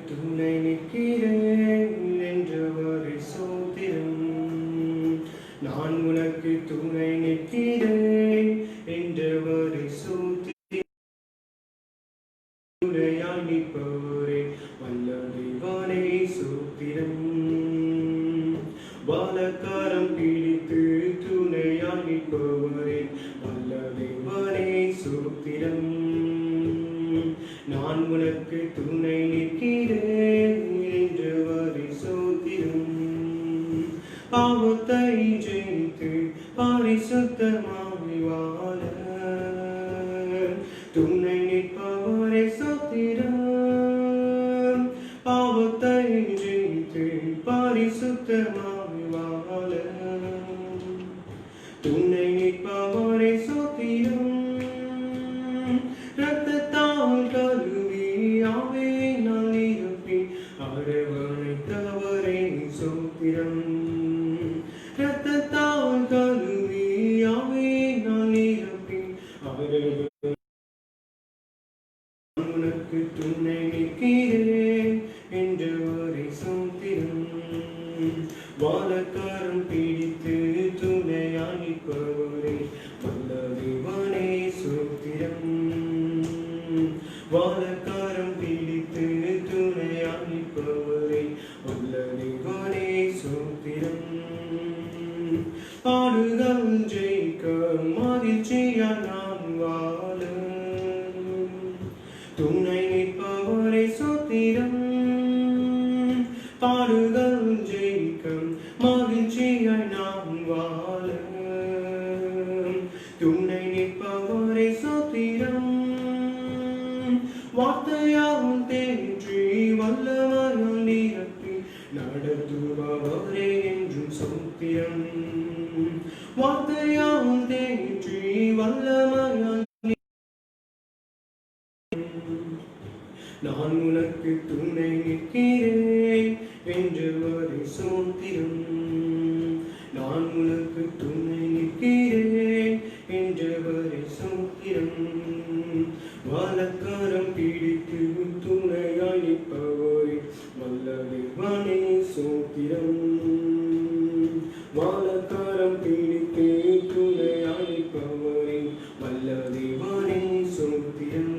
துணை நிற்கிறேன் என்றவரை சோத்திரம். நான் உனக்கு துணை நிற்கிறேன் என்றவரை சோத்திரம். துணையாய் நிற்பவரே வல்ல தேவனே சோத்திரம். பாலக்காரம் பிடித்து துணையாய் நிற்பவரே வல்ல தேவனே சோத்திரம். நான் உனக்கு துணை நிற்கிறேன் என்றவரை சோத்திரம். பாவத்தை ஜெயித்து பரிசுத்தமாய் வாழ துணை நிற்பவரே சோத்திரம். பாவத்தை ஜெயித்து பரிசுத்தமாய் வாழ துணை நிற்பவரே சோத்திரம். ரத்தத்தால் கழுவி ஆவியினால் நிரப்பி அரவணைத்தவரே சோத்திரம். ரத்தத்தால் கழுவி ஆவியினால் நிரப்பி உனக்கு துணை நிற்கிறேன் என்றவரை சோத்திரம். வாழக்காரம் பிடித்து துணையாய் நிற்பவரே வல்ல தேவனே சோத்திரம். வாழக்காரம் பிடித்து துணையாய் நிற்பவரே வல்ல தேவனே சோத்திரம். பாடுகள் ஜெயிக்க மகிழ்ச்சியாய் நான் வாழ துணை நிற்பவரே சோத்திரம். பாடுகள் ஜெயிக்க மகிழ்ச்சியாய் நான் வாழ துணை நிற்பவரே சோத்திரம். வார்த்தையால் தேற்றி வல்லமையால் நிரப்பி நடத்துபவரே என்றும் சோத்திரம். வார்த்தையால் தேற்றி வல்லமையால் நான் உனக்கு துணை நிற்கிறேன் என்றவரை சோத்திரம். நான் உனக்கு துணை நிற்கிறேன் என்றவரை சோத்திரம். வாழக்காரம் பிடித்து துணையாய் நிற்பவரே வல்ல தேவனே சோத்திரம். வாழக்காரம் பிடித்து துணையாய் நிற்பவரே வல்ல தேவனே சோத்திரம்.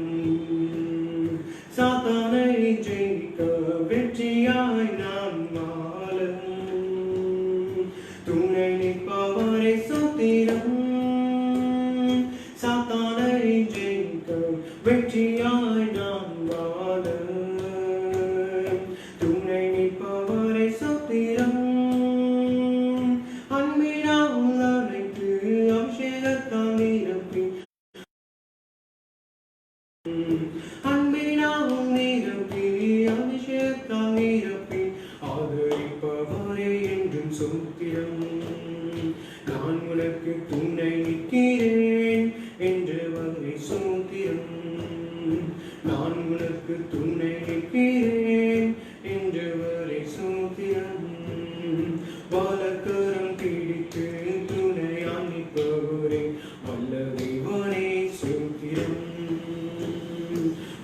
சாத்தானை ஜெயிக்க வெற்றியாய் நாம் வாழ துணை நிற்பவரே சோத்திரம். சாத்தானை ஜெயிக்க வெற்றியாய் நாம் வாழ துணை நிற்பவரே சோத்திரம். அன்பினால் அனைத்து அபிஷேகத்தால் நிரப்பி அன்பினால் நிரப்பி அபிஷேகத்தால் நிரப்பி ஆதரிப்பவரே என்றும் சோத்திரம். நான் உனக்கு துணை நிற்கிறேன் என்றவரை சோத்திரம். நான் உனக்கு துணை நிற்கிறேன் என்றவரை சோத்திரம். வாழக்காரம் பிடித்து துணையாய் நிற்பவரே வல்ல தேவனே சோத்திரம்.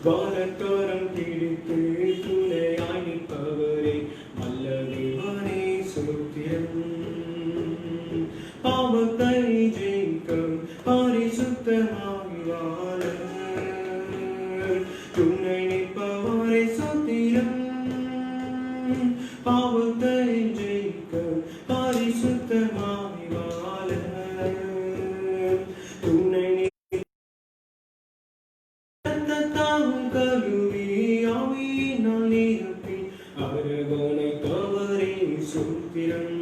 வாழக்காரம் பிடித்து துணையாய் நிற்பவரே வல்ல தேவனே சோத்திரம். பாவத்தை ஜெயிக்க பரிசுத்தமாய் வாழ துணை நிற்பவரே சோத்திரம். பாவத்தை ஜெயிக்க பரிசுத்தமாய் வாழ துணை கழுவி ஆவியினால் நிரப்பி அரவணைத்தவரே சோத்திரம்.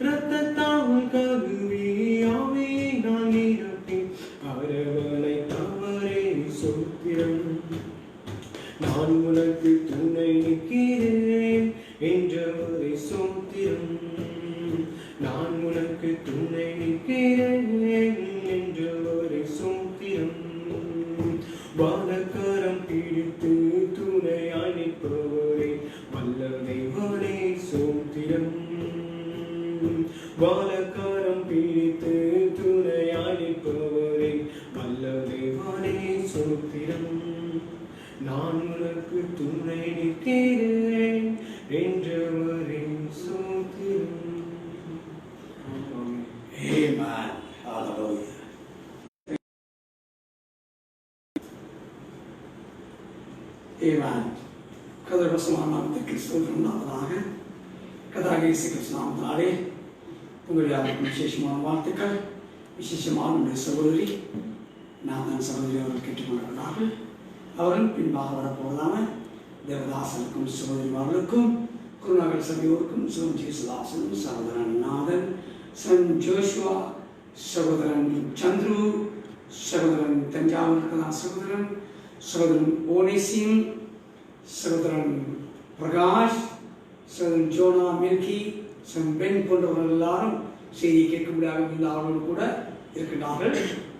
ரத்தத்தால் கழுவி ஆவியினால் நிரப்பி அரவணைத்தவரே சோத்திரம். நான் உனக்கு துணை நிற்கிறேன் என்றவரை சோத்திரம். நான் உனக்கு துணை நிற்கிறேன் என்றவரை சோத்திரம். வாழக்காரம் பிடித்து துணையாய் நிற்பவரே வல்ல தேவனே சோத்திரம். வாழக்காரம் பிடித்து துணையாய் நிற்பவரே வல்ல தேவனே சோத்திரம். நான் உனக்கு துணை நிற்கிறேன் Amen. Hallelujah. Amen. கதிரவசமான நாமத்துக்கு ஸ்தோத்திரம் உண்டாவதாக. கர்த்தராகிய இயேசு கிறிஸ்து நாமத்தினாலே உங்கள் யாருக்கும் விசேஷமான வாழ்த்துக்கள். விசேஷமான நம்முடைய சகோதரி நாதன் சகோதரி அவர்கள் கேட்டுக்கொண்டிருக்கிறார்கள். அவர்கள் பின்பாக வரப்போவதான தேவதாசனுக்கும் சகோதரிமார்களுக்கும் குருநகர் சபையோருக்கும் சிவம் ஜேசுதாசனும் சகோதரன் நாதன், சன் ஜோஷுவா, சகோதரன் சந்துரு, சகோதரன் தஞ்சாவூர் சகோதரன், சகோதரன் ஓனேசிம், சகோதரன் பிரகாஷ், சகோதரன் ஜோனா மில்கி, சகோதரன் பெண் போன்றவர்கள் எல்லாரும் செய்தி கேட்கும்படியாக இந்த ஆளோடு கூட இருக்கின்றார்கள்.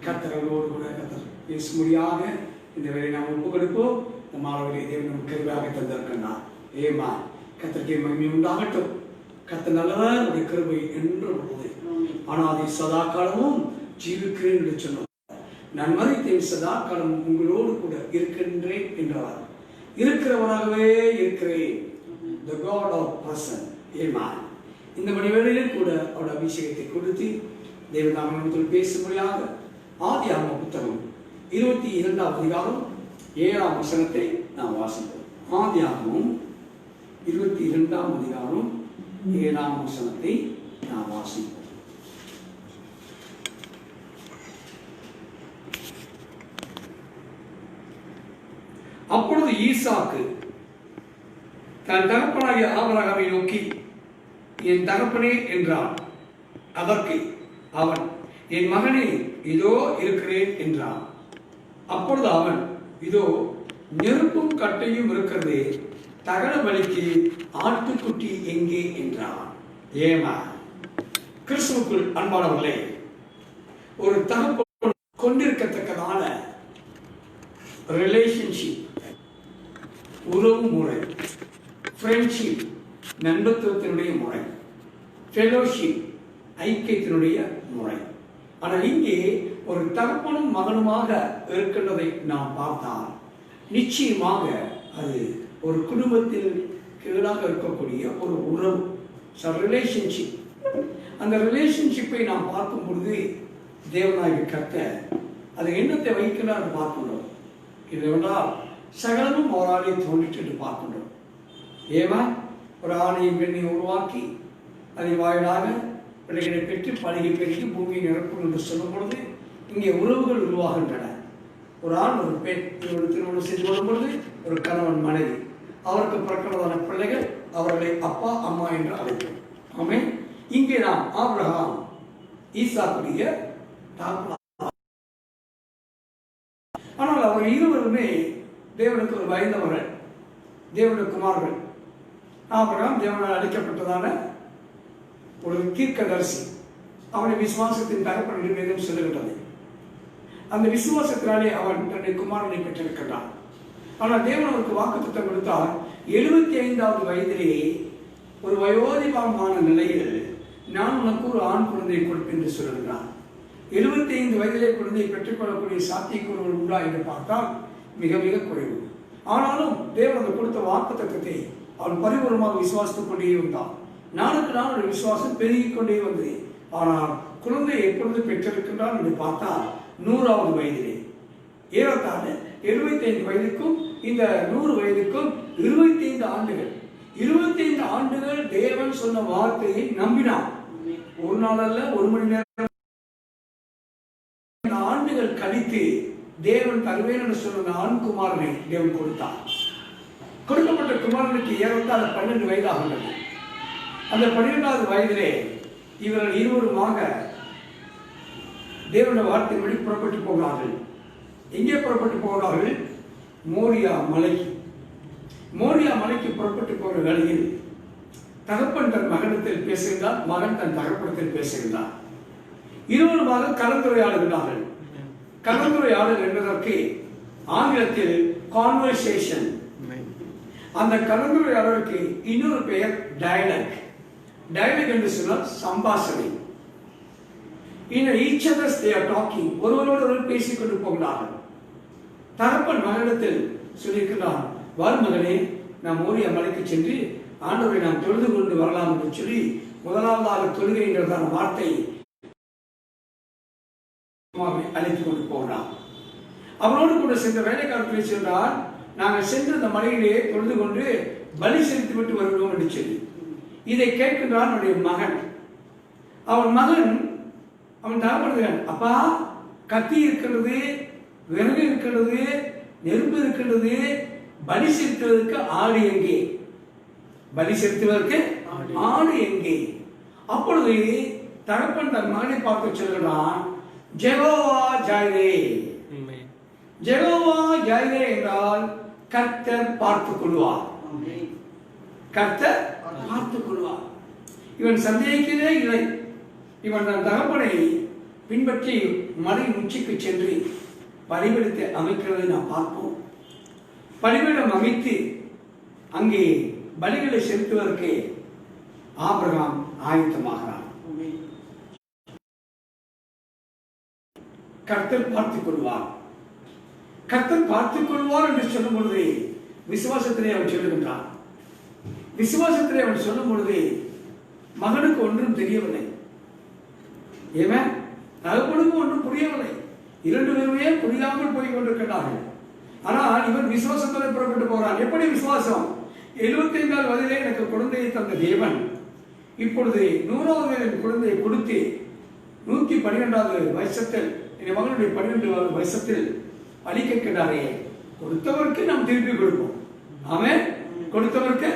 கர்த்தர்களோடு கூட கர்த்தர் பேசும்படியாக இந்த வேலை நாம் ஒப்பு கொடுப்போம். இந்த மாணவர்களை தேவன் நமக்கு கிருபையாக தந்திருக்கின்றார். ஏமா கர்த்தருக்கு மகிமை உண்டாகட்டும். கர்த்தர் நல்லவர், அவருடைய கிருபை என்று உள்ளது. ஆனால் அதை சதா காலமும் ஜீவிக்கிறேன் என்று சொன்னார். நான் மறித்தேன், சதா காலமும் உங்களோடு கூட இருக்கின்றேன் என்றார். இருக்கிறவனாகவே இருக்கிறேன். The God of present. Amen. இந்த மணி வேளையில் கூட அவருடைய அபிஷேகத்தை கொடுத்து தேவநாமத்தில் பேசும்படியாக ஆதியாகம புத்தகம் 22ஆம் அதிகாரம் 7ஆம் வசனத்தை நாம் வாசிப்போம். ஆதியாகமம் 22ஆம் அதிகாரம் 7ஆம் வசனத்தை நாம் வாசிப்போம். அப்பொழுது ஈசாக்கு தன் தகப்பனாகிய ஆபிரகாமை நோக்கி, என் தகப்பனே என்றான். அதற்கு அவன், என் மகனே, இதோ இருக்கிறேன் என்றான். அப்பொழுது அவன், இதோ நெருப்பும் கட்டையும் இருக்கிறதே, தகன பலிக்கு ஆட்டுக்குட்டி எங்கே என்றான். ஏமா கிறிஸ்துவுக்குள் அன்பானவர்களே, ஒரு தகப்பன் கொண்டிருக்கத்தக்கதான ரிலேஷன்ஷிப், உறவு முறை, ஃப்ரெண்ட்ஷிப், நண்பத்துவத்தினுடைய முறை, ஃபெலோஷிப், ஐக்கியத்தினுடைய முறை. ஆனால் இங்கே ஒரு தகப்பனும் மகனுமாக இருக்கின்றதை நாம் பார்த்தால் நிச்சயமாக அது ஒரு குடும்பத்தில் கீழாக இருக்கக்கூடிய ஒரு உறவு, ரிலேஷன்ஷிப். அந்த ரிலேஷன்ஷிப்பை நாம் பார்க்கும் பொழுது தேவனாகிய கர்த்தர் அது எண்ணத்தை வைக்கிறார் பார்க்கின்றோம். இதுவென்றால் சகலமும் அவராலே தோன்றிட்டு என்று பார்க்கின்றோம். ஏமா ஒரு ஆணையும் பெண்ணையும் உருவாக்கி அதை வாயிலாக பிள்ளைகளை பெற்று பழகி பெருக்கி பூமியை நிரப்பும் என்று சொல்லும் பொழுது இங்கே உறவுகள் உருவாகின்றன. ஒரு ஆண் ஒரு பெண் இவரோடு திருமணம் செய்து கொள்ளும் பொழுது ஒரு கணவன் மனைவி, அவருக்கு பிறக்கிறதான பிள்ளைகள் அவர்களை அப்பா அம்மா என்று அழைப்போம். ஆமே. இங்கே நாம் ஆபிரகாம் ஈசாக்குடைய தாப்பா. ஆனால் அவர்கள் இருவருமே தேவனுக்கு ஒரு பயந்தவர்கள், தேவனுடைய குமார்கள். ஆபிரகாம் தேவனால் அழைக்கப்பட்டதான ஒரு தீர்க்கதரிசி. அவனை விசுவாசத்தின் தகப்பன் என்று வேதம் சொல்லுகின்றது. அந்த விசுவாசத்தினாலே அவன் தன்னுடைய குமாரனை பெற்றிருக்கிறான். ஆனால் தேவன் அவருக்கு வாக்குத்தத்தம் கொடுத்தார். 75வது வயதிலே ஒரு வயோதிபமான நிலையில் நான் உனக்கு ஒரு ஆண் குழந்தையை கொடுப்பேன் என்று சொல்லுகிறான். 75 வயதிலே குழந்தையை பெற்றுக்கொள்ளக்கூடிய சாத்தியக்கூறுகள் உண்டா என்று பார்த்தால் மிக மிக குறைவு. ஆனாலும் தேவன் அந்த கொடுத்த வாக்குத்தத்தத்தை அவன் பரிபூர்ணமாக விசுவாசித்துக் கொண்டே வந்தான். நாளுக்கு நாள் ஒரு விசுவாசம் பெருகிக் கொண்டே வந்தது. ஆனால் குழந்தை எப்பொழுது பெற்றிருக்கின்றான் என்று பார்த்தால் 100வது வயதிலே. ஏறத்தாழ 75 வயதுக்கும் இந்த 100 வயதுக்கும் 25 ஆண்டுகள். 25 ஆண்டுகள் தேவன் சொன்ன வார்த்தையை நம்பினான். ஒரு நாள் அல்ல, ஒரு மணி நேரம் ஆண்டுகள் கழித்து தேவன் தருவேன் என்று சொன்ன ஆண் குமாரனை தேவன் கொடுத்தார். கொடுக்கப்பட்ட குமாரனுக்கு ஏறத்தாழ 12 வயதாகின்றது. அந்த 12வது வயதிலே இவர்கள் இருவருமாக தேவனுடைய வார்த்தையின்படி புறப்பட்டு போகிறார்கள். எங்கே புறப்பட்டு போகிறார்கள்? மோரியா மலைக்கு. மோரியா மலைக்கு புறப்பட்டு போகிற வேளையில் தகப்பன் தன் மகனிடத்தில் பேசுகின்றார், மகன் தன் தகப்பனத்தில் பேசுகின்றார். இருவருமாக கலந்துரையாடுகிறார்கள். கலந்துரையாடல் என்பதற்கு ஆங்கிலத்தில் கான்வர்சேஷன். அந்த கலந்துரையாடலுக்கு இன்னொரு பெயர் டயலாக். டயலாக் என்று சொன்னால் சம்பாஷணை. each other they are talking. ஒருவரோடு பேசிக் கொண்டு போகிறார்கள். தகப்பன் மகனிடத்தில் சொல்லியிருக்கிறான், வரும் மகனே, நாம் மோரியா மலைக்கு சென்று ஆண்டவரை நாம் தொழுது கொண்டு வரலாம் என்று சொல்லி முதலாவதாக தொழுகை என்றதான வார்த்தை அழைத்து கொண்டு போகிறான். அவனோடு கூட சென்ற வேலைக்காரத்திலே சென்றால், நாங்கள் சென்று அந்த மலையிலே தொழுது கொண்டு பலி செலுத்தி விட்டு வருகிறோம் என்று சொல்லி இதை கேட்கின்றான் அவனுடைய மகன். அவன் தரப்படுகிறான், அப்பா கத்தி இருக்கிறது, விறகு இருக்கிறது, நெருப்பு இருக்கிறது, பலி செலுத்துவதற்கு ஆடு எங்கே? பலி செலுத்துவதற்கு ஆடு எங்கே? அப்பொழுது தகப்பன் தன் மகனை பார்த்து சொல்கிறான், ஜெகோவா ஜாயிரே. ஜெகோவா ஜாயிரே என்றால் கர்த்தர் பார்த்துக் கொள்வார். கர்த்தர் பார்த்துக் கொள்வார். இவன் சந்தேகிக்கவே இல்லை. இவன் தன் தகப்பனை பின்பற்றி மலை உச்சிக்கு சென்று பலிபீடத்தை அமைக்கிறதை நாம் பார்ப்போம். பலிபீடம் அமைத்து அங்கே பலிகளை செலுத்துவதற்கு ஆபிரகாம் ஆயத்தமாகிறான். கர்த்தர் பார்த்துக் கொள்வார். கர்த்தர் பார்த்துக் கொள்வார் என்று சொல்லும் பொழுது விசுவாசத்திலே அவன் சொல்லுகின்றான். விசுவாசத்திலே அவன் சொல்லும் பொழுது மகனுக்கு ஒன்றும் தெரியவில்லை. ஏன் தகப்பனுக்கு ஒன்றும் புரியவில்லை. இரண்டு பேருமே புரியாமல் போய் கொண்டிருக்கிறார்கள். ஆனால் இவன் விசுவாசத்தில் புறப்பட்டு போகிறான். எப்படி விசுவாசம்? 75 வயதிலே எனக்கு குழந்தையை தந்த தேவன் இப்பொழுது 100வது குழந்தையை கொடுத்து 112வது வயசத்தில் என் மகனுடைய 12வது வயசத்தில் அளிக்கின்றாரே, கொடுத்தவருக்கு நாம் திருப்பி கொடுப்போம். ஆமென். கொடுத்தவருக்கு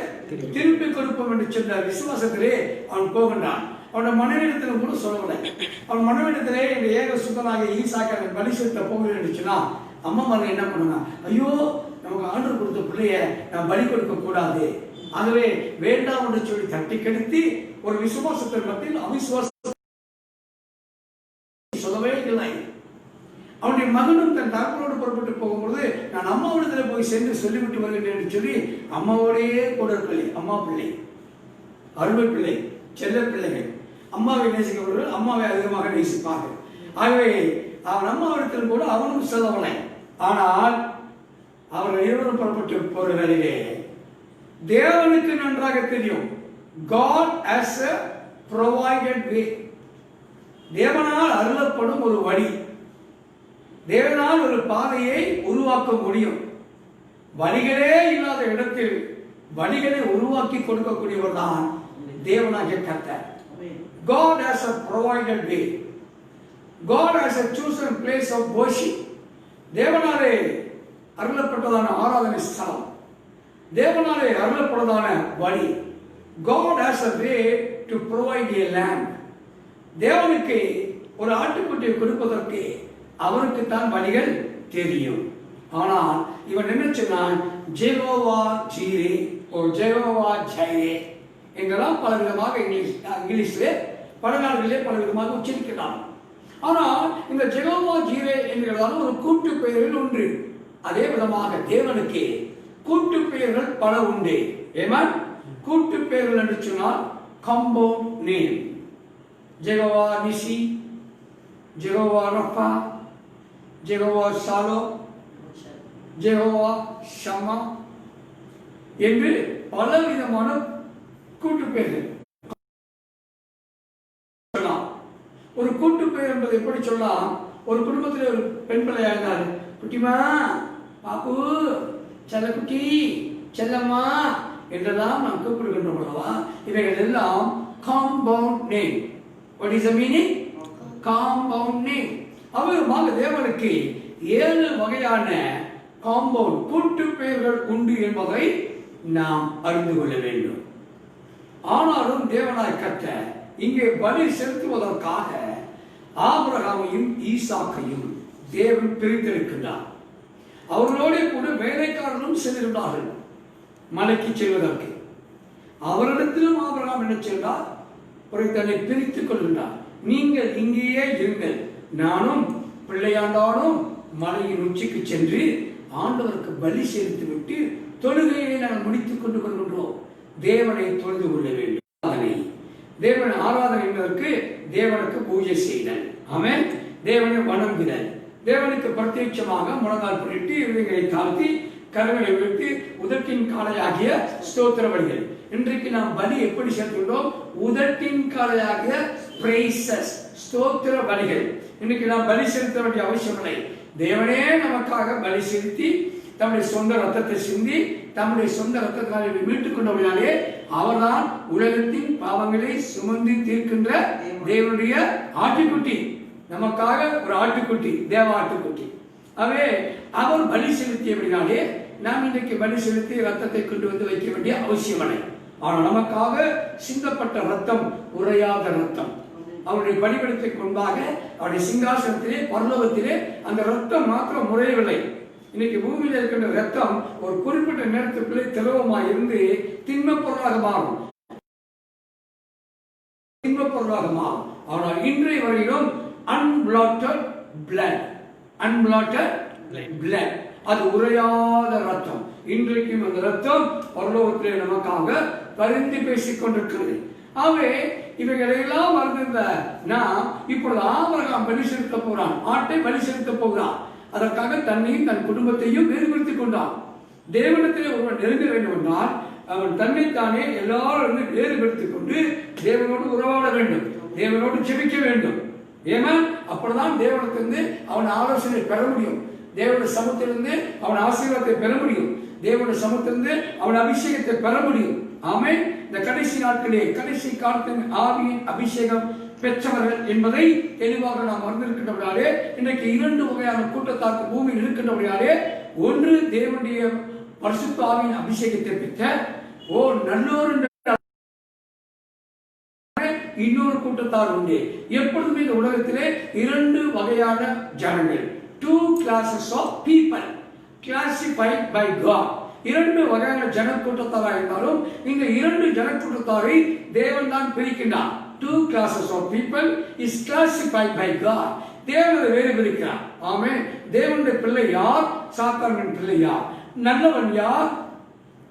திருப்பி கொடுப்போம் என்று சொன்ன விசுவாசத்திலே அவன் போகின்றான். அவனோட மனைவிடத்தில் கூட சொல்லவில்லை. அவன் மனைவிடத்திலே இந்த ஏக சுத்தனாக ஈசாக்க பலி செலுத்த போகிறேன் என்று சொன்னா அம்மா மகன் என்ன பண்ணுங்க, ஐயோ நமக்கு ஆண்டவர் கொடுத்த பிள்ளைய நான் பலி கொடுக்க கூடாது, ஆகவே வேண்டாம் என்று சொல்லி தட்டி கெடுத்து ஒரு விசுவாசத்தின் மத்தியில் அவிசுவாசம் சொல்லவே இல்லை. அவனுடைய மகனும் தன் தகப்பனோடு புறப்பட்டு போகும்போது நான் அம்மாவிடத்தில் போய் சென்று சொல்லிவிட்டு வருகின்றேன் என்று சொல்லி அம்மாவோடையே கூட இருக்கலை. அம்மா பிள்ளை, அருமை பிள்ளை, செல்ல பிள்ளைகள் அம்மாவை நேசிக்கப்படுவது, அம்மாவை அதிகமாக நேசிப்பார்கள். ஆகவே அவன் அம்மாவிடத்தில் கூட அவனும் செல்லவில்லை. ஆனால் அவர்கள் இருவரும் புறப்பட்டு போற வேலையிலே தேவனுக்கு நன்றாக தெரியும், God has a provided way. தேவனால் அருளப்படும் ஒரு வழி, தேவனால் ஒரு பாதையை உருவாக்க முடியும். வழிகளே இல்லாத இடத்தில் வழிகளை உருவாக்கி கொடுக்கக்கூடியவர் தான் தேவனாகிய கர்த்தர். God has a provided way. God has a chosen place of worship. தேவனாலே அருளப்பட்டதான ஆராதனை ஸ்தலம், தேவனாலே அருளப்பட்டதான வழி. God has a way to provide a lamb. தேவனுக்கு ஒரு ஆட்டுக்குட்டியை கொடுப்பதற்கு அவருக்கு தான் வழிகள் தெரியும். ஆனால் இவன் என்ன சொன்னான், ஜெகோவா ஜீரே ஓ ஜெகோவா ஜைரே என்றெல்லாம் பல விதமாக இங்கிலீஷிலே பல நாடுகளிலே பல விதமாக உச்சரிக்கிறான். ஆனால் இந்த ஜெகோவா ஜீரே என்கிறதான ஒரு கூட்டு பெயர்கள் உண்டு. அதே விதமாக தேவனுக்கு கூட்டு பெயர்கள் பல உண்டு. ஏமான் கூட்டு பெயர்கள் என்று சொன்னால் compound name. Jehovah Nissi, Jehovah Rapha, Jehovah Shalom, Jehovah Shammah என்று பல விதமான கூட்டு பெயர்கள். ஒரு கூட்டு பெயர் என்பது எப்படி சொல்லலாம், ஒரு குடும்பத்தில் ஒரு பெண் பிள்ளையா இருந்தார், குட்டிமா, பாப்பு, செல்லக்குட்டி, செல்லம்மா என்றெல்லாம் நாம் கூப்பிடுகின்றோம் அல்லவா. இவைகள் எல்லாம் compound name. What is the meaning? Compound name. அவருமாக தேவனுக்கு 7 வகையான காம்பவுண்ட் கூட்டு பெயர்கள் உண்டு என்பதை நாம் அறிந்து கொள்ள வேண்டும். ஆனாலும் தேவனாய் கர்த்தர் இங்கே பலி செலுத்துவதற்காக ஆபிரகாமையும் ஈசாக்கையும் தேவன் பிரித்திருக்கிறார். அவர்களோடு கூட வேலைக்காரர்களும் சென்றிருந்தார்கள் மலைக்கு செல்வதற்கு. அவரிடத்திலும் ஆபிரகாம் என்ன செய்தார், ஒரு தன்னை பிரித்துக் கொள்கின்றார். நீங்கள் இங்கேயே இருங்கள், நானும் பிள்ளையாண்டாலும் மலையின் உச்சிக்கு சென்று ஆண்டவருக்கு பலி செலுத்தி விட்டு தொழுகையை நாங்கள் முடித்துக் கொண்டு வருகின்றோம். தேவனை தொழுது கொள்ள வேண்டும். தேவன் ஆராதனை என்பதற்கு தேவனுக்கு பூஜை செய்தல், ஆமென், தேவனை வணங்குதல், தேவனுக்கு பிரத்யட்சமாக முழங்கால் பிடித்து இருதயங்களை தாழ்த்தி கரங்களை உயர்த்தி உதட்டின் காலையாகிய ஸ்தோத்திர பலிகள். இன்றைக்கு நாம் பலி எப்படி செலுத்துகிறோம்? உதட்டின் காலையாகிய பிரைசஸ், ஸ்தோத்திர பலிகள். இன்னைக்கு நாம் பலி செலுத்த வேண்டிய அவசியம் இல்லை. தேவனே நமக்காக பலி செலுத்தி தம்முடைய சொந்த ரத்தத்தை சிந்தி தம்முடைய சொந்த ரத்தத்தால் மீட்டுக் கொண்டவர்களாலே அவர்தான் உலகத்தின் பாவங்களை சுமந்து தீர்க்கின்ற தேவனுடைய ஆட்டுக்குட்டி. நமக்காக ஒரு ஆட்டுக்குட்டி, தேவ ஆட்டுக்குட்டி. அவே அவர் பலி செலுத்தியபடினாலே நாம் இன்றைக்கு பலி செலுத்தி ரத்தத்தை கொண்டு வந்து வைக்க வேண்டிய அவசியம் இல்லை. ஆனால் நமக்காக சிந்தப்பட்ட ரத்தம் உறையாத ரத்தம். அவருடைய பலிபீடத்திற்கு முன்பாக அவருடைய சிங்காசனத்திலே பரலோகத்திலே அந்த ரத்தம் மாத்திரம் முறையவில்லை. இன்னைக்கு பூமியில் இருக்கின்ற ரத்தம் ஒரு குறிப்பிட்ட நேரத்துக்குள்ளே திரவமாக இருந்து திண்மப் பொருளாக மாறும். ஆனால் இன்றைய வரையிலும் unblotted blood, அது உறையாத ரத்தம். இன்றைக்கும் அந்த ரத்தம் பரலோகத்திலே நமக்காக பரிந்து பேசிக் கொண்டிருக்கிறது. ஆகவே இவைகளெல்லாம் மறந்திருந்த நான் இப்பொழுது ஆபிரகாம் பலி செலுத்த போறான், ஆட்டை பலி செலுத்த போகிறான். அதற்காக தன்னையும் தன் குடும்பத்தையும் வேறுபடுத்திக் கொண்டான். தேவனிடத்திலே ஒருவன் நெருங்க வேண்டும் என்றால் அவன் தன்னைத்தானே எல்லாரும் வேறுபடுத்திக் கொண்டு தேவனோடு உறவாட வேண்டும், தேவனோடு ஜெபிக்க வேண்டும். ஏன்னா அப்பதான் தேவனிடத்திலிருந்து அவன் ஆலோசனை பெற முடியும், தேவனுடைய சமூகத்திலிருந்து அவன் ஆசீர்வாதத்தை பெற முடியும், தேவனுடைய சமூகத்திலிருந்து அவன் அபிஷேகத்தை பெற முடியும். ஆமென். இந்த கடைசி நாட்களே கடைசி காலத்தின் ஆவியின் அபிஷேகம் பெற்றவர்கள் என்பதை தெளிவாக நாம் அறிந்திருக்கின்றவர்களாலே இன்றைக்கு 2 வகையான கூட்டத்தாக்கு பூமியில் இருக்கின்றவர்களாலே, ஒன்று தேவனுடைய பரிசுத்த ஆவியின் அபிஷேகத்தை பெற்ற நல்லோர், இன்னொரு கூட்டத்தார் உண்டு. எப்பொழுதுமே இந்த உலகத்திலே 2 வகையான ஜனங்கள், 2 classes of people classified by God. 2 வகையான ஜன கூட்டத்தாராக இருந்தாலும் இந்த 2 ஜன கூட்டத்தாரை தேவன் தான் பிரிக்கின்றார். 2 classes of people is classified by God. தேவன் வேறு பிரிக்கிறார். ஆமென். தேவனுடைய பிள்ளை யார், சாத்தானின் பிள்ளை யார், நல்லவன் யார்,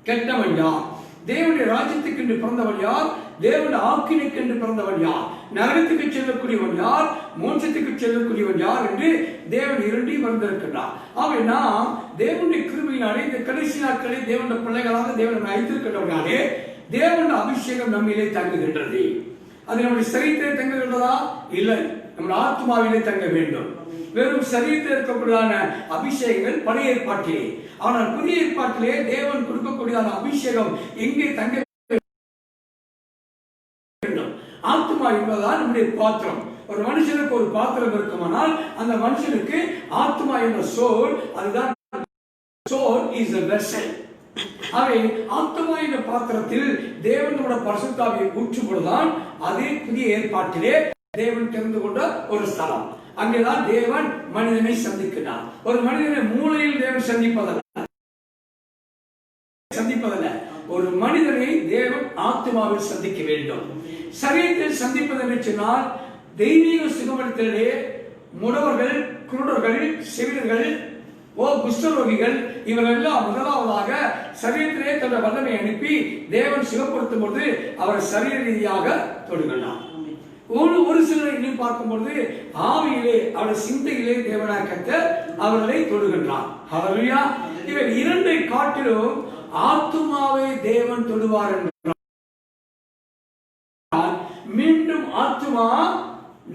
கெட்டவன் யார், தேவனுடைய ராஜ்யத்துக்கு என்று பிறந்தவன் யார், தேவனுடைய ஆக்கினைக்கு என்று பிறந்தவன் யார், நரகத்துக்கு செல்லக்கூடியவன் யார், மோட்சத்துக்கு செல்லக்கூடியவன் யார் என்று தேவன் 2ஐயும் வந்திருக்கிறார். ஆகவே நாம் தேவனுடைய கிருபையினாலே இந்த கடைசி நாட்களில் தேவனுடைய பிள்ளைகளாக தேவன் அழைத்திருக்கிறவர்களாலே தேவனுடைய அபிஷேகம் நம்மிலே தங்குகின்றது. அது நம்முடைய சரீரத்திலே தங்குகின்றதா? இல்லை, நம்முடைய ஆத்மாவிலே தங்க வேண்டும். வெறும் சரீரத்தில் இருக்கக்கூடியதான அபிஷேகங்கள் பழைய ஏற்பாட்டிலே, ஆனால் புதிய ஏற்பாட்டிலே தேவன் கொடுக்கக்கூடியதான அபிஷேகம் எங்கே தங்க வேண்டும்? ஆத்மா என்பதுதான் நம்முடைய பாத்திரம். ஒரு மனுஷனுக்கு ஒரு பாத்திரம் இருக்குமானால் அந்த மனுஷனுக்கு ஆத்மா என்ற சோல், அதுதான் soul is a vessel. அவை ஆத்மா என்ற பாத்திரத்தில் தேவனோட பரிசுத்த ஆவியை ஊற்றுவதுதான் அதே புதிய ஏற்பாட்டிலே தேவன் தெரிந்து கொண்ட ஒரு ஸ்தலம். அங்கேதான் தேவன் மனிதனை சந்திக்கிறார். ஒரு மனிதனை மூளையில் தேவன் சந்திப்பதல்ல, ஒரு மனிதனை தேவன் ஆத்மாவில் சந்திக்க வேண்டும். சரீரத்தில் சந்திப்பது என்று சொன்னால் தெய்வீக சுகமளித்தலே முடவர்கள், குருடர்கள், செவிடர்கள், குஷ்டரோகிகள் இவரெல்லாம் முதலாவதாக சரீரத்திலே தன்னுடைய வல்லமை அனுப்பி தேவன் சுகப்படுத்தும் போது அவர் சரீர ரீதியாக தொடுகிறார். ஒரு சிலரை இன்னும் பார்க்கும்போது ஆவியிலே அவருடைய சிந்தையிலே தேவனாக கர்த்தர் அவர்களை தொடுகின்றார். ஹல்லேலூயா. இவை 2ஐ காட்டிலும் ஆத்துமாவை தேவன் தொடுவார் என்றார். மீண்டும் ஆத்துமா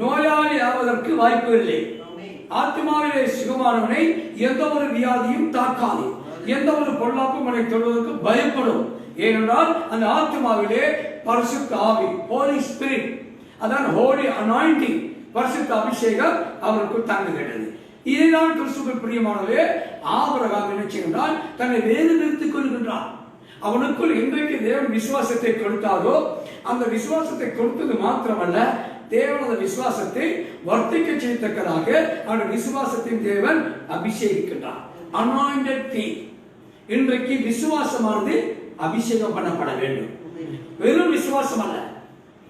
நோயாளி ஆவதற்கு வாய்ப்பு இல்லை. ஆத்மாவிலே சுகமானவனை எந்த ஒரு வியாதியும் தாக்காது, எந்த ஒரு பொல்லாப்பும் அவனை தொடுவதற்கு பயப்படும். ஏனென்றால் அந்த ஆத்மாவிலே பரிசுத்த ஆவி, ஹோலி ஸ்பிரிட், அதான் ஹோலி அனாயிண்டிங், பரிசுத்த அபிஷேகம் அவருக்கு தங்குகிறது. இதுதான் கிறிஸ்துவுக்கு பிரியமானவே. ஆபிரகாம் என்ன செய்கின்றான்? தன்னை வேறு நிறுத்திக் கொள்கின்றான். அவனுக்குள் இன்றைக்கு தேவன் விசுவாசத்தை கொடுத்தாரோ அந்த விசுவாசத்தை கொடுத்தது மாத்திரமல்ல, தேவன் அந்த விசுவாசத்தை வர்த்திக்க செய்யத்தக்கதாக அவனுடைய விசுவாசத்தின் தேவன் அபிஷேகிக்கின்றார். Anointed thing. இன்றைக்கு விசுவாசமானது அபிஷேகம் பண்ணப்பட வேண்டும். வெறும் விசுவாசம் அல்ல.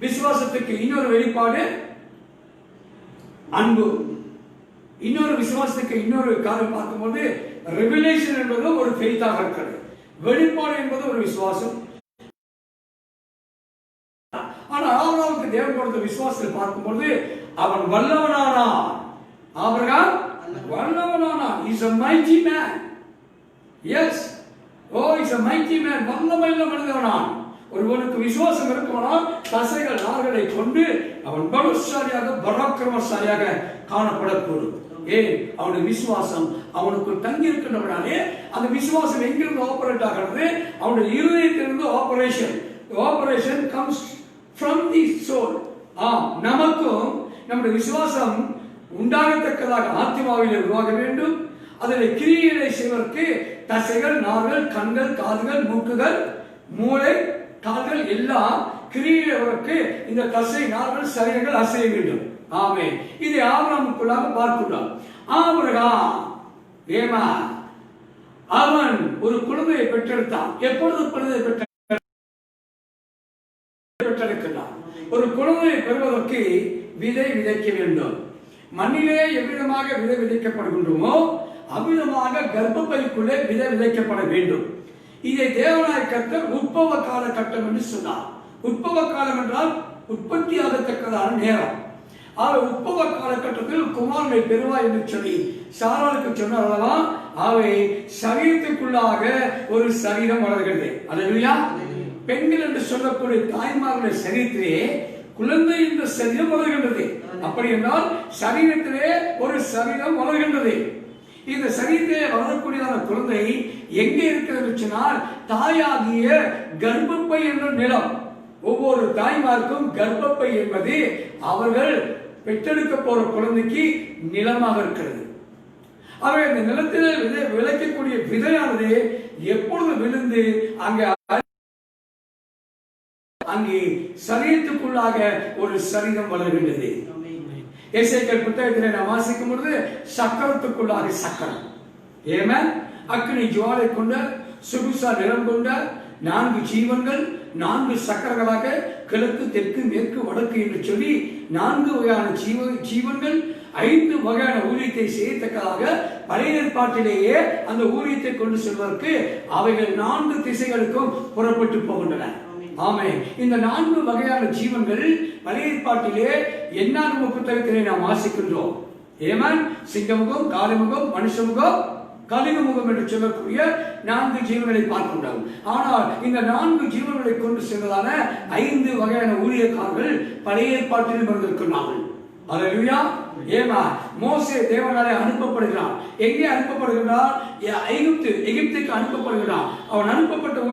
விசுவாசத்துக்கு இன்னொரு வெளிப்பாடு அன்பு. இன்னொரு விசுவாசத்துக்கு இன்னொரு காரணம் பார்க்கும்போது ரெவலேஷன் என்பது ஒரு ஃபெய்த்தாக இருக்கிறது. வெளிப்பாடு என்பது ஒரு விசுவாசம். ஆனால் ஆபிரகாமுக்கு தேவன் கொடுத்த விசுவாசத்தை பார்க்கும்போது அவன் வல்லவனானான். ஆபிரகாம் வல்லவனானான். He is a mighty man. Yes, oh is a mighty man, வல்லமையுள்ள மனிதனான். ஒருவனுக்கு விசுவாசம் இருக்குமானால் தசைகள் நார்களை கொண்டு அவன் பலசாலியாக பராக்கிரமசாலியாக காணப்படக்கூடும். ஏன்? அவனுடைய விசுவாசம் அவனுக்கு தங்கி இருக்கின்றவனாலே அந்த விசுவாசம் எங்கிருந்து ஆபரேட் ஆகிறது? அவனுடைய இருதயத்திலிருந்து operation comes from the soul. நமக்கும் நம்முடைய விசுவாசம் உண்டாகத்தக்கதாக ஆத்மாவிலே உருவாக வேண்டும். அதில் கிரியைகளை செய்வதற்கு தசைகள் நார்கள் கண்கள் காதுகள் மூக்குகள் மூளை கால்கள் எல்லாம் கிரியைகளுக்கு இந்த தசை நார்கள் சரீரங்கள் அசைய வேண்டும். ஆமென். இதை ஆபிரகாமுக்குள்ளாக பார்க்கிறோம். ஆபிரகாம் ஏமா அவன் ஒரு குழந்தையை பெற்றெடுத்தான். எப்பொழுது குழந்தையை பெற்றெடுக்கிறான்? ஒரு குழந்தையை பெறுவதற்கு விதை விதைக்க வேண்டும். மண்ணிலே எவ்விதமாக விதை விதைக்கப்படுகின்றோமோ அவ்விதமாக கர்ப்பப்பைக்குள்ளே விதை விதைக்கப்பட வேண்டும். இதை தேவனாய் கர்த்தர் உற்பவ காலகட்டம் என்று சொன்னார். உற்பவ காலம் என்றால் உற்பத்தி ஆகத்தக்கதான நேரம். உற்பவ காலகட்டத்தில் குமாரனை பெறுவாய் என்று சொல்லி சாராளுக்கு சொன்னார்களா? அவை சரீரத்துக்குள்ளாக ஒரு சரீரம் வளர்கிறது. அல்லேலூயா. பெண்கள் என்று சொல்லக்கூடிய தாய்மார்களுடைய சரீரத்திலே குழந்தை என்ற சரீரம் வளர்கின்றது. அப்படி என்றால் சரீரத்திலே ஒரு சரீரம் வளர்கின்றது. இந்த சரீரத்திலே வளரக்கூடியதான குழந்தை எங்கே இருக்கிறது சொன்னால் தாயாகிய கர்ப்பப்பை என்ற நிலம். ஒவ்வொரு தாய்மாருக்கும் கர்ப்பப்பை என்பது அவர்கள் பெற்றெடுக்க போற குழந்தைக்கு நிலமாக இருக்கிறது. அவை அந்த நிலத்திலே விளைக்கக்கூடிய விதையானது எப்பொழுது விழுந்து அங்கே சரீரத்துக்குள்ளாக ஒரு சரீரம் வளர்கின்றது. எசேக்கியேல் புத்தகத்திலே நாம் வாசிக்கும் பொழுது சக்கரத்துக்குள்ளாக சக்கரம். ஏமேன். அக்கினி ஜுவாலை கொண்ட சுகுசா நிறம் கொண்ட 4 ஜீவன்கள் 4 சக்கரங்களாக கிழக்கு தெற்கு மேற்கு வடக்கு என்று சொல்லி 4 வகையான ஜீவன்கள் 5 வகையான ஊழியத்தை செய்யத்தக்கதாக பழைய ஏற்பாட்டிலேயே அந்த ஊழியத்தை கொண்டு செல்வதற்கு அவைகள் 4 திசைகளுக்கும் புறப்பட்டு போகின்றன. ஆமென். இந்த 4 வகையான ஜீவன்கள் பழைய ஏற்பாட்டிலே என்னாகம புத்தகத்திலே நாம் வாசிக்கின்றோம். ஏமேன். சிங்கமுகம், காளிமுகம், மனுஷமுகம், கலிகமுகம் என்று சொல்லக்கூடிய 4 ஜீவன்களை பார்க்கின்றோம். ஆனால் இந்த 4 ஜீவன்களை கொண்டு சென்றதான 5 வகையான ஊழியக்காரர்கள் பழைய ஏற்பாட்டில் இருந்திருக்கிறார்கள். அல்லேலூயா. ஏமா மோசே தேவனாலே அனுப்பப்படுகிறான். எங்கே அனுப்பப்படுகிறான்? எகிப்துக்கு அனுப்பப்படுகிறான். அவன் அனுப்பப்பட்ட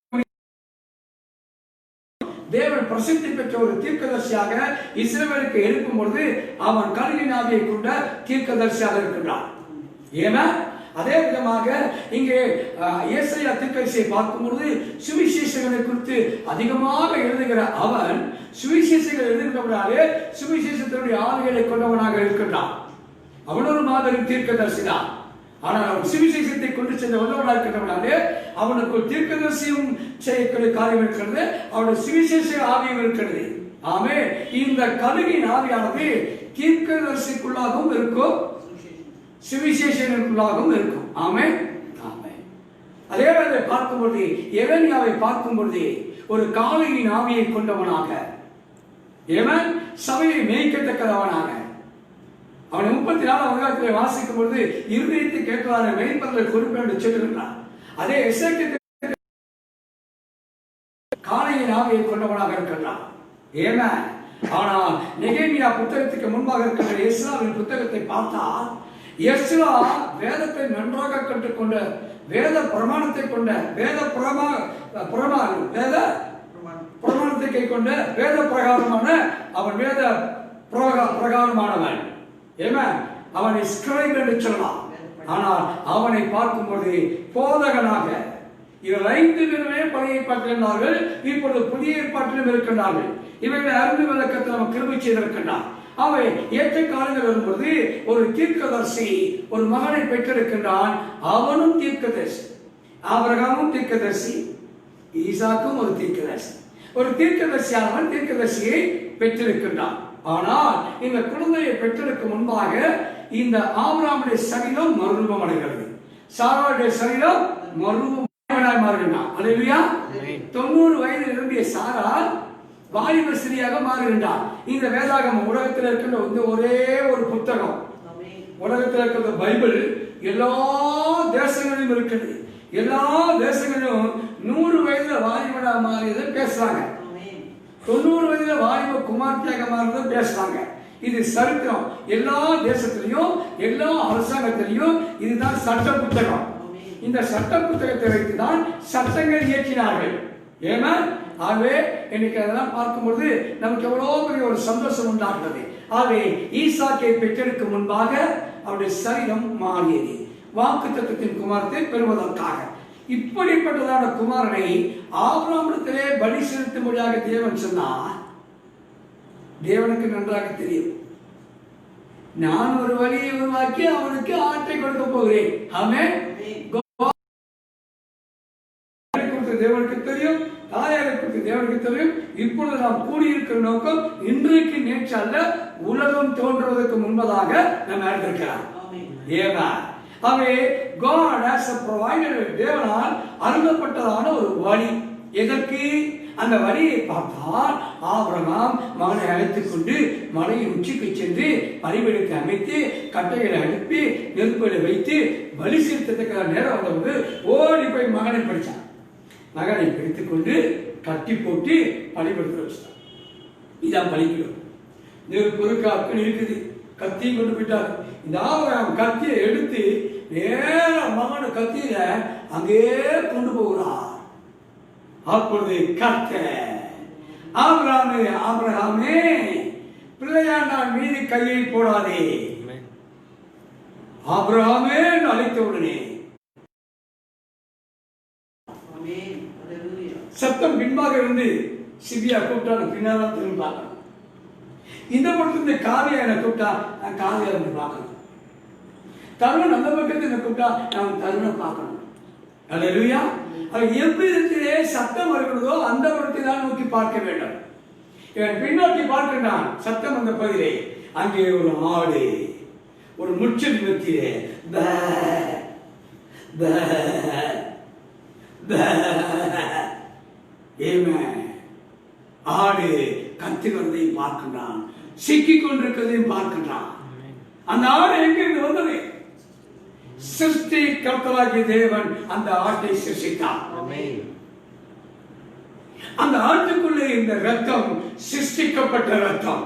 தேவன் பிரசித்தி பெற்ற ஒரு தீர்க்கதரிசியாக இஸ்ரவேலுக்கு எழுப்பும் பொழுது அவன் கல்வியின் ஆவியை கொண்ட தீர்க்கதரிசியாக இருக்கின்றான். ஏன்னா அதே விதமாக இங்கே ஏசாயா தீர்க்கதரிசியை பார்க்கும் பொழுது சுவிசேஷங்களை குறித்து அதிகமாக எழுதுகிற அவன் சுவிசேஷங்கள் எழுதுகிறவனாலே சுவிசேஷத்தினுடைய ஆவிகளை கொண்டவனாக இருக்கின்றான். அவன் ஒரு மாபெரும் தீர்க்கதரிசி தான். ஆனால் அவன் சுவிசேஷத்தை கொண்டு சென்ற வல்லவனாக இருக்கின்றவனாலே அவனுக்கு தீர்க்கதரிசியும் செய்யக்கூடிய காரியம் இருக்கிறது. அவனுடைய சுவிசேஷ ஆவியும் இருக்கிறது. ஆமே. இந்த கழுகின் ஆவியானது தீர்க்கதரிசிக்குள்ளாகவும் இருக்கும், சுவிசேஷனுக்குள்ளாகவும் இருக்கும். ஆமே. ஆமே. அதே வேளை பார்க்கும் பொழுது எரேமியாவை பார்க்கும் பொழுது ஒரு காளையின் ஆவியை கொண்டவனாக எவன் சபையை மேய்க்கத்தக்கவனாக அவனை 34 அதிகாரத்திலே வாசிக்கும் பொழுது இருதயத்தை கேட்கலான மேய்ப்பர்களை கொடுப்பேன் என்று சொல்லுகின்றான். அதே எசேக்கியேல் காளையின் ஆவியை கொண்டவனாக இருக்கின்றான். ஏன்னா ஆனால் நெகேமியா புத்தகத்துக்கு முன்பாக இருக்கின்ற எஸ்ராவின் புத்தகத்தை பார்த்தால் எஸ்ரா வேதத்தை நன்றாக கற்றுக்கொண்ட வேத பிரமாணத்தை கொண்ட வேத பிரமாணத்தை கை கொண்ட வேத பிரகாரமான அவன் வேத பிரகாரமானவன். ஏமா அவனை ஸ்கிரைப் என்று சொல்லலாம். ஆனால் அவனை பார்க்கும்போது போதகனாக இவர் 5 பேருமே பழைய ஏற்பாட்டில் இருந்தார்கள். இப்பொழுது புதிய ஏற்பாட்டிலும் இருக்கின்றார்கள். இவர்களை அறிந்து விளக்கத்தை நம்ம கிருபை செய்திருக்கின்றார். அவை ஏற்ற காலங்கள் வரும்போது ஒரு தீர்க்கதரிசி ஒரு மகனை பெற்றிருக்கின்றான். அவனும் தீர்க்கதரிசி. ஆபிரகாமும் தீர்க்கதரிசி, ஈசாக்கும் ஒரு தீர்க்கதரிசி. ஒரு தீர்க்கதரிசியானவன் தீர்க்கதரிசியை பெற்றிருக்கின்றான். ஆனால் இந்த குழந்தையை பெற்றெடுக்கும் முன்பாக இந்த ஆபிரகாமுடைய சரீரம் மறுரூபம் அடைகிறது. சாராளுடைய சரீரம் மறுரூபமாய் மாறுகின்றான். அல்லேலூயா. 90 வயது நிரம்பிய சாராள் வாலிப ஸ்திரியாக மாறுகின்றார். இந்த வேதாகமம் உலகத்தில் இருக்கின்ற ஒரே ஒரு புத்தகம். உலகத்தில் இருக்கின்ற பைபிள் எல்லா தேசங்களிலும் இருக்கிறது. எல்லா தேசங்களிலும் 100 வயதுல வாலிபனா மாறியதை பேசுறாங்க, 90 வயதுல வாலிப குமார்த்தியாக மாறியதை பேசுறாங்க. இது சரித்திரம். எல்லா தேசத்திலையும் எல்லா அரசாங்கத்திலையும் இதுதான் சட்ட புத்தகம். இந்த சட்ட புத்தகத்தை வைத்துதான் சட்டங்கள் இயற்றினார்கள். ஏன்னா ஆகவே இன்னைக்கு அதெல்லாம் பார்க்கும்போது நமக்கு எவ்வளவு பெரிய ஒரு சந்தோஷம் உண்டாகிறது. ஆகவே ஈசாக்கை பெற்றெடுக்கும் முன்பாக அவருடைய சரீரம் மாறியது வாக்குத்தத்தத்தின் குமாரத்தை பெறுவதற்காக. இப்படிப்பட்டதான குமாரனை ஆபிரகாமிடத்திலே பலி செலுத்தும்படியாக தேவன் சொன்னார். தேவனுக்கு நன்றாக தெரியும், நான் ஒரு வழியை உருவாக்கி அவனுக்கு ஆற்றை கொடுக்க போகிறேன். ஆமென். தேவனுக்கு தெரியும், தாயாருக்கு தேவனுக்கு தெரியும். இப்பொழுது நாம் கூடியிருக்கிற நோக்கம் இன்றைக்கு நேற்று அல்ல, உலகம் தோன்றுவதற்கு முன்பதாக நாம் அறிந்திருக்கிறார். அவை God has provided, தேவனால் அருளப்பட்டதான ஒரு வழி. எதற்கு? அந்த வழியை பார்த்தால் ஆபிரகாம் மகனை அழைத்துக் கொண்டு மலையின் உச்சிக்கு சென்று பலிபீடத்தை அமைத்து கட்டைகளை அனுப்பி நெருப்பை வைத்து பலி செலுத்தத்துக்கான நேரம் வந்தபோது ஓடி போய் மகனை பிடிச்சான். மகனை பிடித்துக் கொண்டு கட்டி போட்டு பலிபீடத்தில் வச்சான். இதான் பலிபீடம். நெருப்பு இருக்குது, கத்தியை கொண்டு போயிட்டார். இந்த ஆபிரகாம் கத்தியை எடுத்து நேர மகனை கத்தியில அங்கே கொண்டு போகிறார். அப்பொழுது கர்த்தர் ஆபிரகாமே பிள்ளையாண்டான் மீது கையை போடாதே, ஆபிரகாமே அழைத்த உடனே சத்தம் பின்பாக இருந்து சிபியா கூப்பிட்டாலும் பின்னால திரும்பி பார்க்கணும். இந்த பக்கத்து காவியா என்னை கூப்பிட்டா நான் காவியா இருந்து பார்க்கணும். தருணன் அந்த பக்கத்து என்ன கூப்பிட்டா நான் தருணை பார்க்கணும். அல்லேலூயா. அது எவ்விதத்திலே சத்தம் வருகிறதோ அந்த பக்கத்தை தான் நோக்கி பார்க்க வேண்டும். இவன் பின்னோக்கி பார்க்கிறான். சத்தம் வந்த பகுதியிலே அங்கே ஒரு ஆடு ஒரு முச்செடி மத்தியிலே ஆடு கத்துகிறதையும் பார்க்கின்றான், சிக்கிக் கொண்டிருக்கிறதையும் பார்க்கின்றான். அந்த ஆடு எங்கிருந்து வந்தது? சிருஷ்டி கர்த்தராகிய தேவன் அந்த ஆட்டை சிருஷ்டித்தார். அந்த ஆட்டுக்குள்ளே இந்த ரத்தம் சிருஷ்டிக்கப்பட்ட ரத்தம்.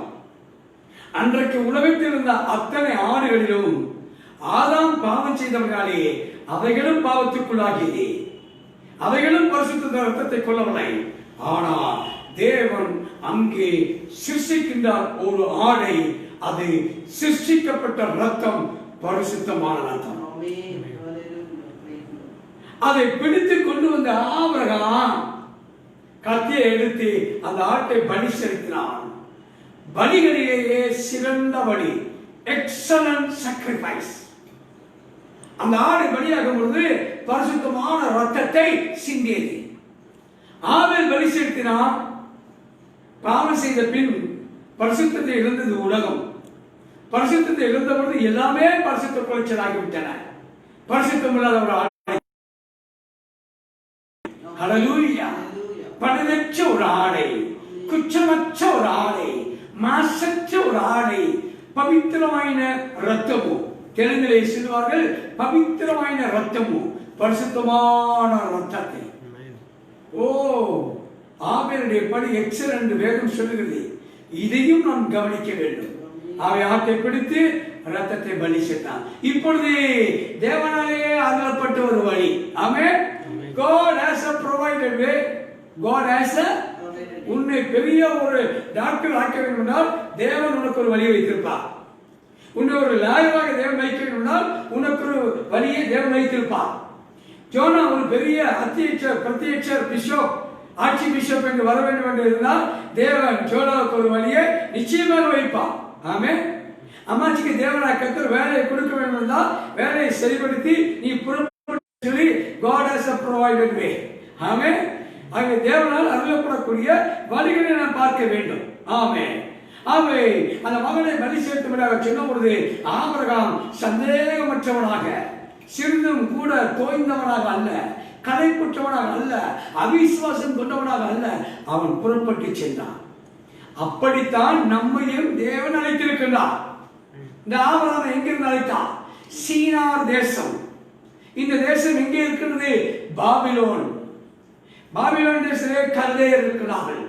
அன்றைக்கு உலகத்தில் இருந்த அத்தனை ஆடுகளிலும் ஆதாம் பாவம் செய்தவர்களாலே அவைகளும் பாவத்துக்குள்ளாகியது. அவைகளும் பரிசுத்த ரத்தத்தை கொள்ளவில்லை. ஆனால் தேவன் அங்கே சிருஷ்டிக்கின்றார் ஒரு ஆடை. அது சிருஷ்டிக்கப்பட்ட ரத்தம், பரிசுத்தமான ரத்தம். அதை பிடித்து கொண்டு வந்த ஆபிரகாம் கத்தியை எடுத்து அந்த ஆட்டை பலி செலுத்தினான். பலிகளிலேயே சிறந்த பலி, எக்ஸலன்ட் சாக்ரிஃபைஸ். அந்த ஆடு பலியாகும் பொழுது பரிசுத்தமான ரத்தத்தை சிந்தியது. ஆபேல் பலி செலுத்தினான். பாவம் செய்த பின் பரிசுத்தத்தை இழந்தது உலகம். பரிசுத்தத்தை இழந்த பொழுது எல்லாமே பரிசுத்த குலைச்சலாகிவிட்டன. பரிசுத்தம் இல்லாத ஒரு ஆடை, ஹல்லேலூயா, பழுதற்ற ஒரு ஆடை, குற்றமற்ற ஒரு ஆடை, மாசற்ற ஒரு ஆடை, பவித்திரமான ரத்தமோ, தெலுங்கிலே சொல்வார்கள் பவித்திரமான ரத்தமோ, பரிசுத்தமான ரத்தத்தை. ஓ, ஆபேலுடைய பலி எக்ஸலன்ட் வேதம் சொல்லுகிறது. இதையும் நாம் கவனிக்க வேண்டும். அவை ஆட்டை பிடித்து ரத்தத்தை பலி செலுத்தான். இப்பொழுது தேவனாலே அருளப்பட்ட ஒரு வழி. ஆமென். God has provided way. God has உன்னை பெரிய ஒரு டாக்டர் ஆக்க வேண்டும் என்றால் தேவன் உனக்கு ஒரு வழியை வைத்திருப்பார். உன்னை ஒரு லாயராக தேவன் வைக்க வேண்டும் என்றால் உனக்கு ஒரு வழியை தேவன் வைத்திருப்பார். ஜோனா ஒரு பெரிய அத்தியட்சர், பிரத்யட்சர், பிஷப், ஆட்சி பிஷப் என்று வர வேண்டும் என்று இருந்தால் தேவன் ஜோனாவுக்கு ஒரு வழியை நிச்சயமாக வைப்பார். ஆமென். அம்மாச்சிக்கு தேவனாய் கர்த்தர் வேலையை கொடுக்க வேண்டும் என்றால் வேலையை சரிபடுத்தி நீ புறப்பட்டு சொல்லி God has provided way. ஆமென். ஆகவே தேவனால் அருளப்படக்கூடிய வழிகளை நாம் பார்க்க வேண்டும். ஆமென். ஆகவே அந்த மகனை பலி செலுத்தும்படியாக சொன்ன பொழுது ஆபிரகாம் சந்தேகமற்றவனாக, சிறிதும் கூட தோய்ந்தவனாக அல்ல, கடைப்பட்டவனாக அல்ல, அவிசுவாசம் கொண்டவனாக அல்ல, அவன் புறப்பட்டு சென்றான். அப்படித்தான் நம்மையும் தேவன் அழைத்திருக்கின்றார். இந்த ஆபிரகாமை எங்கிருந்து அழைத்தார்? சீனார் தேசம். இந்த தேசம் எங்கே இருக்கிறது? பாபிலோன். பாபிலோன் தேசத்திலே கல்தேயர் இருக்கிறார்கள்.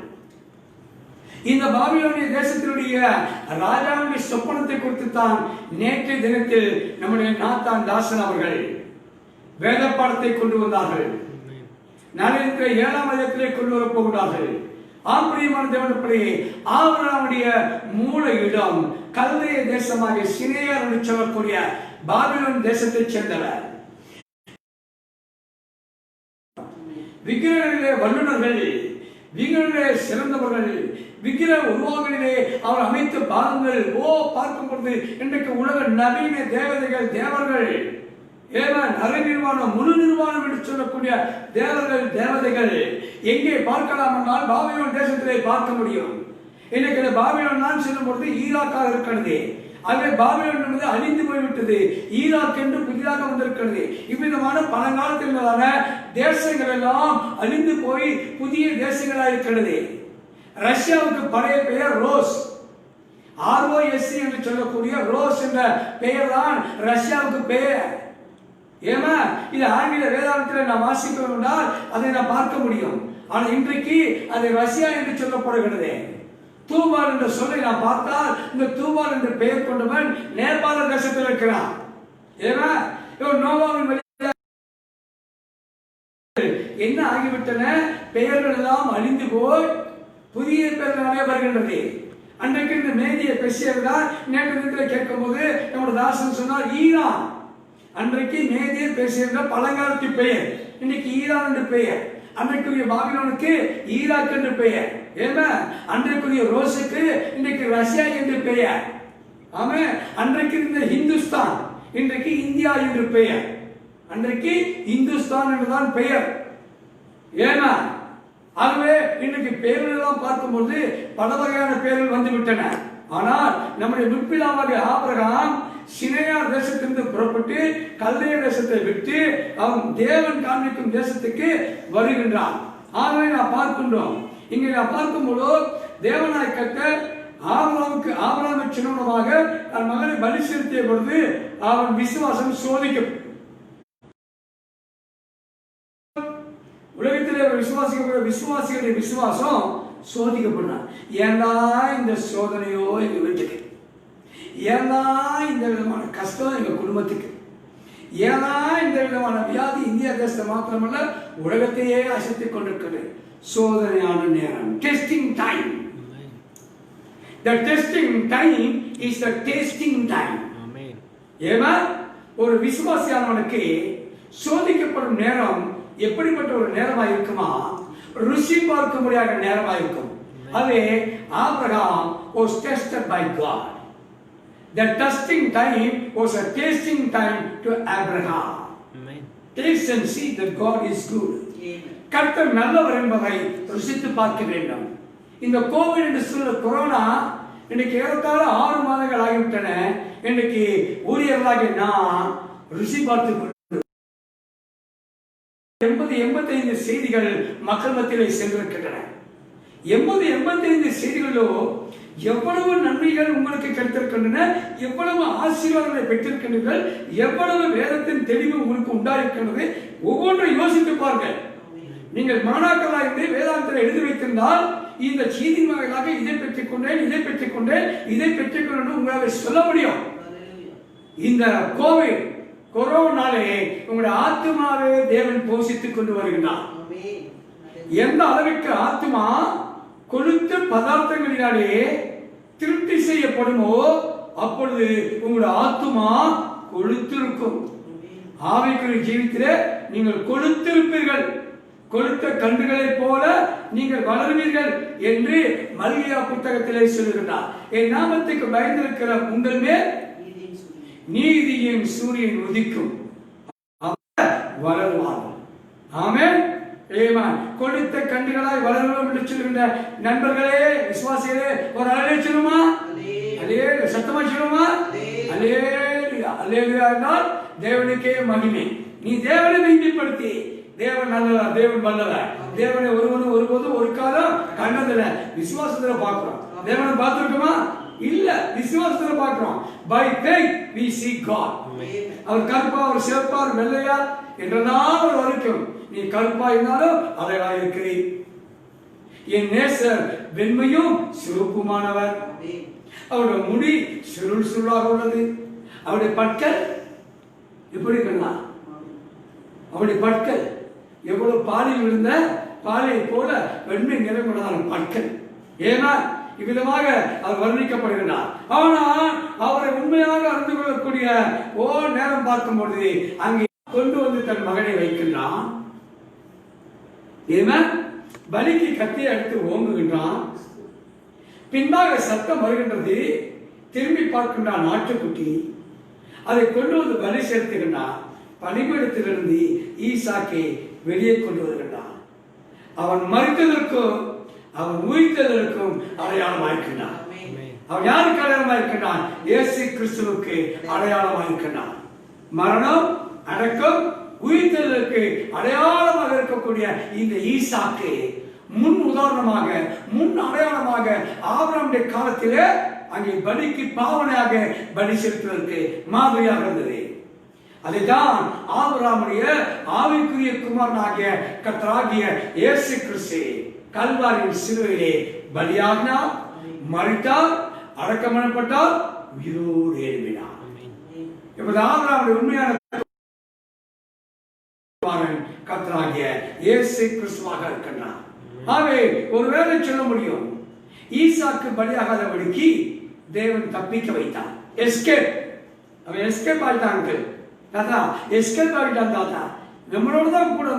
இந்த பாபிலோனிய தேசத்தினுடைய ராஜாவுடைய சொப்பனத்தை குறித்து தான் நேற்றைய தினத்தில் நம்முடைய நாத்தான் தாசன் அவர்கள் வேத பாடத்தை கொண்டு வந்தார்கள். நாளைய 7ஆம் அதிகாரத்திலே கொண்டு வரப்போகிறார்கள். ஆபிரகாம் தேவனுடைய ஆபிரகாமுடைய மூல இடம் கல்தேய தேசமாக சினேயார் என்று சொல்லக்கூடிய பாபிலோன் தேசத்தைச் சேர்ந்தவர். விக்கிரகங்களிலே வல்லுநர்கள், விக்கிரகங்களிலே சிறந்தவர்கள், விக்கிரக உருவங்களிலே அவர் அமைத்த பாகங்கள் பார்க்கும் பொழுது இன்றைக்கு உலக நவீன தேவதைகள், தேவர்கள், அரை நிர்வாணம் முழு நிர்வாணம் என்று சொல்லக்கூடிய தேவர்கள், தேவதைகள் எங்கே பார்க்கலாம் என்றால் பாபிலோன் தேசத்திலே பார்க்க முடியும். இன்னைக்கு பாபிலோன் நான் சொல்லும் பொழுது ஈராக்காக இருக்கிறது. ஆகவே பாபிலோன் என்பது அழிந்து போய்விட்டது. ஈராக் என்று புதிதாக வந்திருக்கிறது. இவ்விதமான பழங்காலத்திலான தேசங்கள் எல்லாம் அழிந்து போய் புதிய தேசங்களாக இருக்கிறது. ரஷ்யாவுக்கு பழைய பெயர் ரோஸ், ROS என்று சொல்லக்கூடிய ரோஸ் என்ற பெயர் தான் ரஷ்யாவுக்கு பெயர். ஏமா இது ஆங்கில வேதாந்தத்தில் நாம் வாசிக்கிறோம் என்றால் அதை நாம் பார்க்க முடியும். ஆனால் இன்றைக்கு அது ரஷ்யா என்று சொல்லப்படுகிறது. தூபால் என்ற சொல்லை நாம் பார்த்தால் இந்த தூபால் என்ற பெயர் கொண்டவன் நேபாள தேசத்தில் இருக்கிறான். ஏன்னா நோவாவின் என்ன ஆகிவிட்டன, பெயர்கள் எல்லாம் அழிந்து போய் புதிய பெயர்களாலே வருகின்றது. அன்றைக்கு இந்த மேதிய பெர்சியர் தான் நேற்று கேட்கும் போது நம்முடைய தாசன் சொன்னார் ஈரான். அன்றைக்கு மேதிய பெர்சியர் பழங்காலத்து பெயர், இன்னைக்கு ஈரான் என்று பெயர். அன்றைக்குரிய பாபிலோனுக்கு ஈராக் என்று பெயர். ஏன்னா அன்றைக்குரிய ரோஸுக்கு இன்றைக்கு ரஷ்யா என்று பெயர். ஆமே, அன்றைக்கு இருந்த ஹிந்துஸ்தான் இன்றைக்கு இந்தியா என்று பெயர். அன்றைக்கு இந்துஸ்தான் என்றுதான் பெயர். ஏன்னா ஆகவே இன்றைக்கு பெயர்கள் எல்லாம் பார்க்கும்போது பல வகையான பெயர்கள் வந்துவிட்டன. ஆனால் நம்முடைய முற்பிதாவாகிய ஆபிரகாம் சினேயார் தேசத்திலிருந்து புறப்பட்டு கல்தேய தேசத்தை விட்டு அவன் தேவன் காண்பிக்கும் தேசத்துக்கு வருகின்றான். ஆகவே நான் பார்க்கின்றோம், இங்கே நான் பார்க்கும்போது தேவனாய் கர்த்தர் ஆபிரகாமுக்கு சின்னமாக தன் மகனை பலி செலுத்திய பொழுது அவன் விசுவாசம் சோதிக்கும். உலகத்திலே விசுவாசிகளுடைய விசுவாசம் சோதிக்கப்படும். ஏன்னா இந்த சோதனையோ எங்க வீட்டுக்கு, ஏன்னா இந்த விதமான கஷ்டம் எங்க குடும்பத்துக்கு, ஏன்னா இந்த விதமான வியாதி இந்தியா தேசத்தை மாத்திரமல்ல உலகத்தையே அசைத்துக் கொண்டிருக்கிறது. சோதனையான நேரம், testing time. The testing time is the tasting time. Amen. ஏமா ஒரு விசுவாசியானவனுக்கு சோதிக்கப்படும் நேரம் எப்படிப்பட்ட ஒரு நேரமாக இருக்குமா, ருசி பார்க்க முடியாத நேரமாக இருக்கும். அது Abraham was tested by God. The testing time was a tasting time to Abraham. Amen. Taste and see that God is good. கர்த்தர் நல்லவர் என்பதை ருசித்து பார்க்க வேண்டும். இந்த கோவிட் என்று சொல்ல கொரோனா இன்னைக்கு ஏறத்தாழ 6 மாதங்கள் ஆகிவிட்டன. இன்னைக்கு ஊழியர்களாக நான் ருசி பார்த்து 80-85 செய்திகள் மக்கள் மத்தியிலே சென்றிருக்கின்றன. 80-85 செய்திகளோ எவ்வளவு நன்மைகள் உங்களுக்கு கிடைத்திருக்கின்றன, எவ்வளவு ஆசீர்வாதங்களை பெற்றிருக்கின்றீர்கள், எவ்வளவு வேதத்தின் தெளிவு உங்களுக்கு உண்டாயிருக்கின்றது. ஒவ்வொன்றை யோசித்து பாருங்கள். நீங்கள் மாணாக்களாக இருந்து வேதாந்தத்தில் எழுதி வைத்திருந்தால் இந்த செய்தி வகையாக இதை பெற்றுக்கொண்டேன், இதை பெற்றுக்கொண்டேன், இதை பெற்றுக்கொண்டு உங்களால் சொல்ல முடியும். இந்த கோவிட் கொரோனாலே உங்களுடைய ஆத்மாவே தேவன் போஷித்துக் கொண்டு வருகிறார். எந்த அளவிற்கு ஆத்மா கொழுத்த பதார்த்தங்களினாலே திருப்தி செய்யப்படுமோ அப்பொழுது உங்களுடைய ஆத்மா கொழுத்திருக்கும். ஆவிக்குரிய ஜீவித்திலே நீங்கள் கொழுத்திருப்பீர்கள், கொழுத்த கன்றுகளை போல நீங்கள் வளருவீர்கள் என்று மல்கியா புத்தகத்திலே சொல்லுகிறார். என் நாமத்துக்கு பயந்திருக்கிற உங்கள் மேல் நீதியின் சூரியன் உதிக்கும், வளருவார்கள். ஆமென். கொடுத்த கண்டுகளாய் வளரும் என்று சொல்கின்ற நண்பர்களே, விசுவாசிகளே, ஒரு அலே சொல்லுமா, அலே சத்தமா சொல்லுமா, அல்லேலூயா என்றால் தேவனுக்கே மகிமை. நீ தேவனை மகிமைப்படுத்தி, தேவன் நல்லவர், தேவன் வல்லவர், தேவனை ஒருவனும் ஒருபோதும் ஒரு காலம் கண்டதில்லை, விசுவாசத்துல பார்க்கிறோம். தேவனை பார்த்திருக்குமா? இல்ல, விசுவாசத்துல பார்க்கிறோம். By faith we see God. அவர் கருப்பா, அவர் சிவப்பா, அவர் வெள்ளையா என்றதான் ஒரு வரைக்கும் நீ கருப்பா இருந்தாலும் அழகா இருக்கிறீர். என் நேசர் வெண்மையும் சிவப்புமானவர். அவருடைய முடி சுருள் சுருளாக உள்ளது. அவருடைய பற்கள் எப்படி இருக்குன்னா, அவருடைய பற்கள் எவ்வளவு பாலில் விழுந்த பாலை போல வெண்மை நிறமுள்ளதான பற்கள். ஏன்னா இவ்விதமாக அவர் வர்ணிக்கப்படுகிறார். ஆனால் அவரை உண்மையாக அறிந்து கொள்ளக்கூடிய நேரம் பார்க்கும் பொழுது அங்கே கொண்டு வந்து தன் மகனை வைக்கின்றான். பலிக்கு கத்தியை எடுத்து ஓங்குகின்றான். பின்பாக சத்தம் வருகின்றது. திரும்பி பார்க்கின்றான் ஆட்டுக்குட்டி. அதை கொண்டு வந்து பலி செலுத்துகின்றான். பலிபீடத்திலிருந்து ஈசாக்கை வெளியே கொண்டு வருகின்றான். அவன் மறித்ததற்கும் அவன் உயிர்த்ததற்கும் அடையாளமாக இருக்கின்றான். அவன் யாருக்கு அடையாளமாக இருக்கின்றான்? இயேசு கிறிஸ்துவுக்கு அடையாளமாக இருக்கின்றான். மரணம், அடக்கம், உயிர்த்ததற்கு அடையாளமாக இருக்கக்கூடிய இந்த ஈசாக்கு முன் உதாரணமாக, முன் அடையாளமாக ஆபிரகாமுடைய காலத்திலே அங்கே பலிக்கு பாவனையாக பலி செலுத்துவதற்கு மாதிரியாக இருந்தது. அதைதான் ஆபிரகாமுடைய ஆவிக்குரிய குமாரனாகிய கர்த்தராகிய இயேசு கிறிஸ்து கல்வாரியின் சிலுவையிலே பலியாகினார், மரித்தார், அடக்கம் பண்ணப்பட்டார், உயிரோடு எழும்பினார். இப்போது ஆபிரகாமுடைய உண்மையான கர்த்தராகிய இயேசு கிறிஸ்துவாக இருக்கின்றார். ஆகவே ஒருவேளை சொல்ல முடியும், ஈசாக்கு பலியாகாதபடிக்கு தேவன் தப்பிக்க வைத்தார். எஸ்கேப், அவன் எஸ்கேப் ஆயிட்டாங்க. தாத்தா எஸ்கேப் ஆகிட்டான். தாத்தா நம்மளோட தான் கூட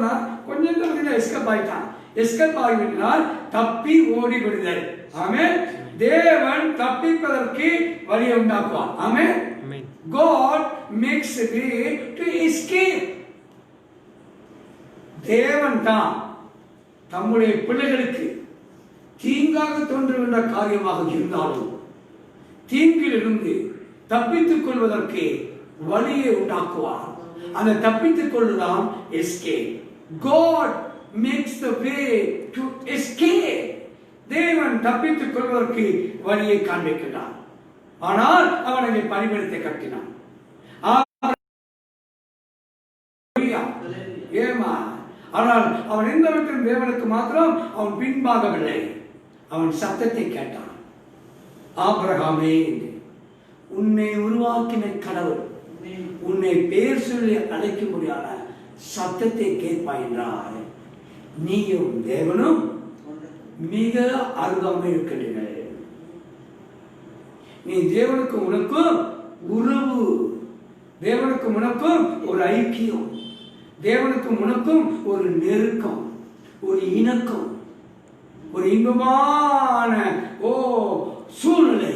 கொஞ்சம் தான் எஸ்கேப் ஆகிட்டான். எஸ்கேப் ஆகிவிட்டால் தப்பி ஓடி விடுதல். ஆமென். தேவன் தப்பிப்பதற்கு வழியை உண்டாக்குவார். ஆமென். God makes a way to escape. தேவன் தான் தம்முடைய பிள்ளைகளுக்கு தீங்காக தோன்றுகின்ற காரியமாக இருந்தாலும் தீங்கிலிருந்து தப்பித்துக் கொள்வதற்கு வழியை உண்டாக்குவார். அந்த தப்பித்துக் கொள்ளுதான் escape. God makes the way to escape. தேவன் தப்பித்துக் கொள்வதற்கு வழியை காண்பிக்கிறார். ஆனால் அவன் அங்கே பலிபீடத்தை கட்டினான். ஏமா, ஆனால் அவன் எந்த விதத்திலும் தேவனுக்கு மாத்திரம் அவன் பின்பாகவில்லை. அவன் சத்தத்தை கேட்டான். ஆபிரகாமே, உன்னை உருவாக்கின கடவுள் உன்னை பேர் சொல்லி அழைக்க முடியாத சத்தத்தை கேட்பாய் என்றால் நீயும் தேவனும் மிக அருகாமல் இருக்கிறீர்கள். நீ தேவனுக்கு உனக்கும் உறவு, தேவனுக்கு உனக்கும் ஒரு ஐக்கியம், தேவனுக்கு உனக்கும் ஒரு நெருக்கம், ஒரு இணக்கம், ஒரு இன்பமான சூழ்நிலை,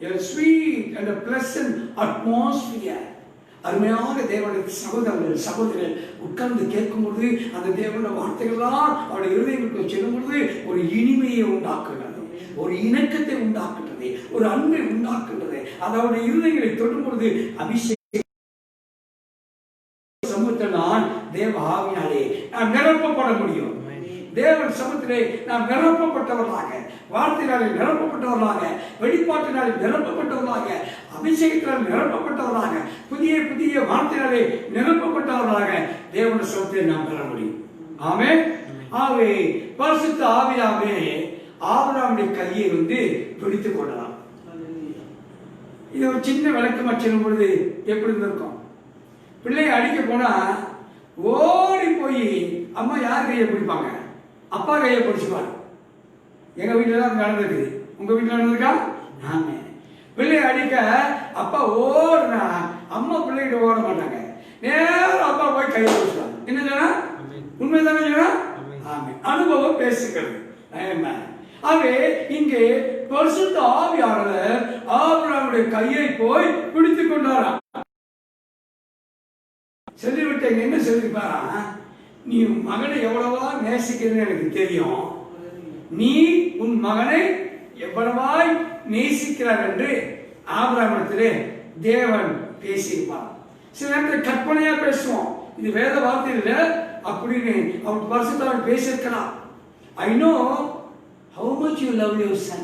a sweet and a pleasant atmosphere. அருமையாக தேவனுடைய சகோதரர்கள் உட்கார்ந்து கேட்கும் பொழுது அந்த தேவனுடைய வார்த்தைகள்லாம் அவருடைய இருதயங்களுக்கு செல்லும் பொழுது ஒரு இனிமையை உண்டாக்குகிறது, ஒரு இணக்கத்தை உண்டாக்குகிறது, ஒரு அன்பை உண்டாக்குகிறது. அதோடைய இருதயங்களை தொடும் பொழுது அபிஷேகம் சமூகத்தினால் தேவ ஆவியாலே நாம் நிரப்பப்பட முடியும். தேவன் சமூகத்திலே நாம் நிரப்பப்பட்டவர்களாக, வார்த்தையாலே நிரப்பப்பட்டவர்களாக, வெளிப்பாட்டினாலே நிரப்பப்பட்டவர்களாக, அபிஷேகத்தினால் நிரப்பப்பட்டவர்களாக, புதிய புதிய வார்த்தையாலே நிரப்பப்பட்டவர்களாக தேவனுடைய சமூகத்தை நாம் பெற முடியும். ஆமென். ஆகவே பரிசுத்த ஆவியாவே ஆபிரகாமுடைய கையை பிடித்துக் கொள்ளலாம். இது ஒரு சின்ன விளக்கமா சொல்லும் பொழுது எப்படி இருந்திருக்கும்? பிள்ளையை அடிக்க போனா ஓடி போய் அம்மா யார் கையை பிடிப்பாங்க? அப்பா கையை பிடிச்சுப்பாரு. எங்க வீட்டுல தான் நடந்திருக்கு. உங்க வீட்டுல நடந்திருக்கா? ஆமே. பிள்ளையை அடிக்க அப்பா ஓடுனா அம்மா பிள்ளைகிட்ட ஓட மாட்டாங்க, நேரம் அப்பா போய் கையை பிடிச்சுவாங்க. என்ன சொன்னா? உண்மைதானே சொன்னா? ஆமே. அனுபவம் பேசுகிறது. ஆகவே இங்கே பரிசுத்த ஆவியானவர் ஆபிரகாமுடைய கையை போய் பிடித்துக் கொண்டாராம். சொல்லிவிட்டு என்ன சொல்லிருப்பாரா? நீ உன் மகனை எவ்வளவா நேசிக்கிறன்னு எனக்கு தெரியும், நீ உன் மகனை எவ்வளவாய் நேசிக்கிறார் என்று ஆபிரகாமிடத்திலே தேவன் பேசியிருப்பார். சில நேரத்தில் கற்பனையா பேசுவோம், இது வேத வார்த்தை இல்லை அப்படின்னு அவன் பரிசுத்தவன் பேசியிருக்கலாம். I know how much you love your son.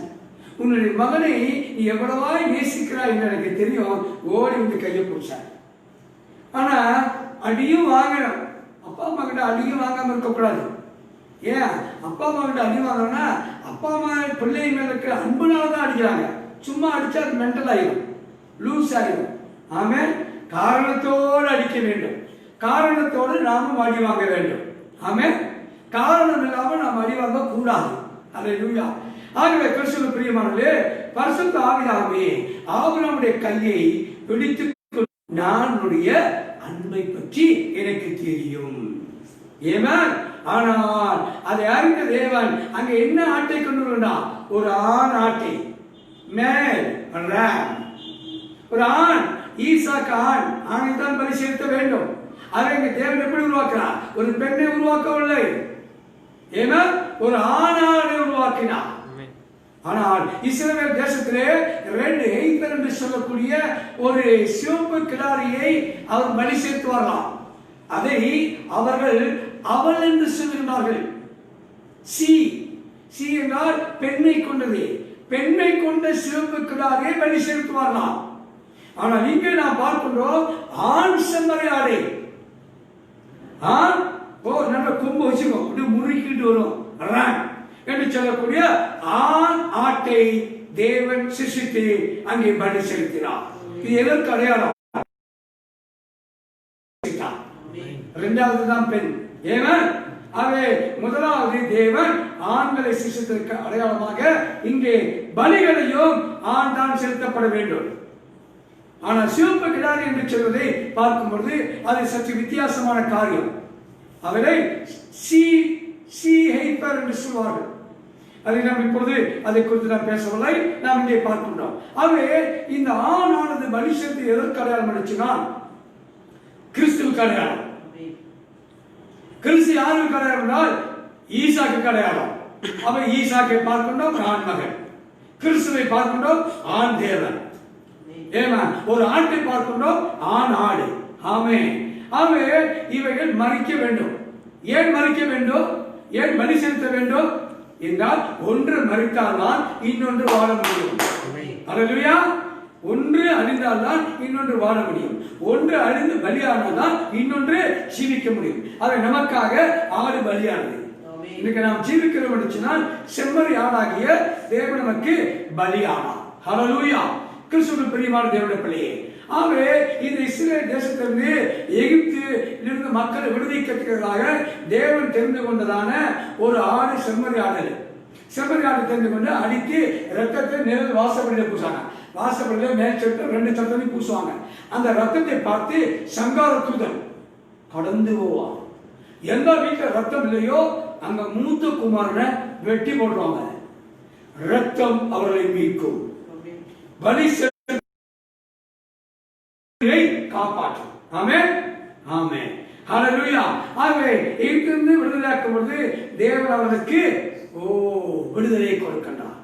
உன்னுடைய மகனை நீ எவ்வளவாய் நேசிக்கிறாய் என்று எனக்கு தெரியும். ஓடி வந்து கையை பிடிச்சார். ஆனா அடியும் வாங்கணும். அப்பா அம்மா கிட்ட அடியும் வாங்காம இருக்கக்கூடாது. ஏன் அப்பா அம்மா கிட்ட அடி வாங்கணும்னா அப்பா அம்மா பிள்ளை மேல இருக்கிற அன்புனால தான் அடிக்கிறாங்க. சும்மா அடிச்சா அது மென்டல் ஆயிடும், லூஸ் ஆயிடும். ஆமே, காரணத்தோடு அடிக்க வேண்டும். காரணத்தோடு நாமும் அடி வாங்க வேண்டும். ஆமே, காரணம் இல்லாமல் நாம் அடி வாங்க கூடாது. அல்லேலூயா. ஆகவே கிறிஸ்துவுக்கு பிரியமானவர்களே, பரிசுத்த ஆவியானவரே ஆபிரகாமுடைய கையை பிடித்து, நான் உன்னுடைய அன்பை பற்றி எனக்கு தெரியும். ஏமேன். ஆனால் அதை அறிந்த தேவன் அங்கே என்ன ஆட்டை கொண்டு வந்தார்? ஒரு ஆண் ஆட்டை, மேல் ராம். ஒரு ஆண், ஈசாக்கு ஆண், ஆணை தான் பலி செலுத்த வேண்டும். அதை தேவன் எப்படி உருவாக்கினார்? ஒரு பெண்ணை உருவாக்கவில்லை. ஏன்னா ஒரு ஆணானை உருவாக்கினார். ஆனால் இஸ்ரவேல் தேசத்திலே 2 எய்பர் என்று சொல்லக்கூடிய ஒரு சிவப்பு கிடாரியை அவர் பலி செலுத்துவார்களாம். அதை அவர்கள் அவள் என்று சொல்கிறார்கள். சி என்றால் பெண்ணை கொண்டது. பெண்ணை கொண்ட சிவப்பு கிடாரியை பலி செலுத்துவார்களாம். ஆனால் இங்கே நாம் பார்க்கின்றோம் ஆண் செம்மறியாடை. ஆண் நல்ல கொம்பு வச்சுக்கோ, அப்படி முறுக்கிட்டு வரும் என்று சொல்லக்கூடிய ஆண் ஆட்டை தேவன் சிருஷ்டித்து அங்கே பலி செலுத்தினார். இது எதற்கு அடையாளம்? இரண்டாவது தான் பெண். ஏன்? அவை முதலாவது தேவன் ஆண்களை சிருஷ்டித்ததற்கு அடையாளமாக இங்கே பலிகளையும் ஆண் தான் செலுத்தப்பட வேண்டும். ஆனால் சிவப்பு கிடாரி என்று சொல்வதை பார்க்கும் பொழுது அது சற்று வித்தியாசமான காரியம். அவரை சி ஹைப்பர் என்று சொல்வார்கள். அதை நாம் இப்பொழுது அதை குறித்து நாம் பேசவில்லை, நாம் இங்கே பார்க்கின்றோம். ஆகவே இந்த ஆணானது பலி செலுத்தி எதற்கு அடையாளம் அடிச்சினால் கிறிஸ்துவுக்கு அடையாளம். கிறிஸ்து யாருக்கு அடையாளம் என்றால் ஈசாக்கு அடையாளம். அவை ஈசாக்கை பார்க்கின்றோம் ஆண் மகன், கிறிஸ்துவை பார்க்கின்றோம் ஆண் தேவன். ஏமா ஒரு ஆட்டை பார்க்கின்றோம் ஆண் ஆடு. ஆமே. ஆகவே இவைகள் மறிக்க வேண்டும். ஏன் மறிக்க வேண்டும்? ஏன் பலி செலுத்த வேண்டும் என்றால் ஒன்று மறித்தால்தான் இன்னொன்று வாழ முடியும். அல்லேலூயா. ஒன்று அழிந்தால்தான் இன்னொன்று வாழ முடியும். ஒன்று அழிந்து பலியானால்தான் இன்னொன்று ஜீவிக்க முடியும். அதை நமக்காக ஆடு பலியானது. இன்னைக்கு நாம் ஜீவிக்கிறோம் என்று சொன்னால் செம்மறி ஆடாகிய தேவன் நமக்கு பலியானார். ஹல்லேலூயா. கிறிஸ்துவுக்கு பிரியமான தேவனுடைய பிள்ளையே, ஆகவே இந்த இஸ்ரேல் தேசத்திலிருந்து எகிப்திலிருந்து மக்களை விடுவிக்கிறதுக்காக தேவன் தெரிந்து கொண்டதான ஒரு ஆடு செம்மறி ஆடு. செம்மறி ஆடு தெரிந்து கொண்டு அடித்து ரத்தத்தை நேரில் வாசப்படியில பூசாங்க. வாசப்படியில மேல் சட்டை 2 சட்டத்தையும் பூசுவாங்க. அந்த ரத்தத்தை பார்த்து சங்கார தூதன் கடந்து போவான். எந்த வீட்டில் ரத்தம் இல்லையோ அங்க மூத்த குமாரனை வெட்டி போடுவாங்க. ரத்தம் அவர்களை மீட்கும். பலி காப்பாற்றும். ஆமென், ஆமென், ஹல்லேலூயா. ஆகவே எகிப்திலிருந்து விடுதலையாக்கும் பொழுது தேவன் அவர்களுக்கு விடுதலை கொடுக்கின்றார்.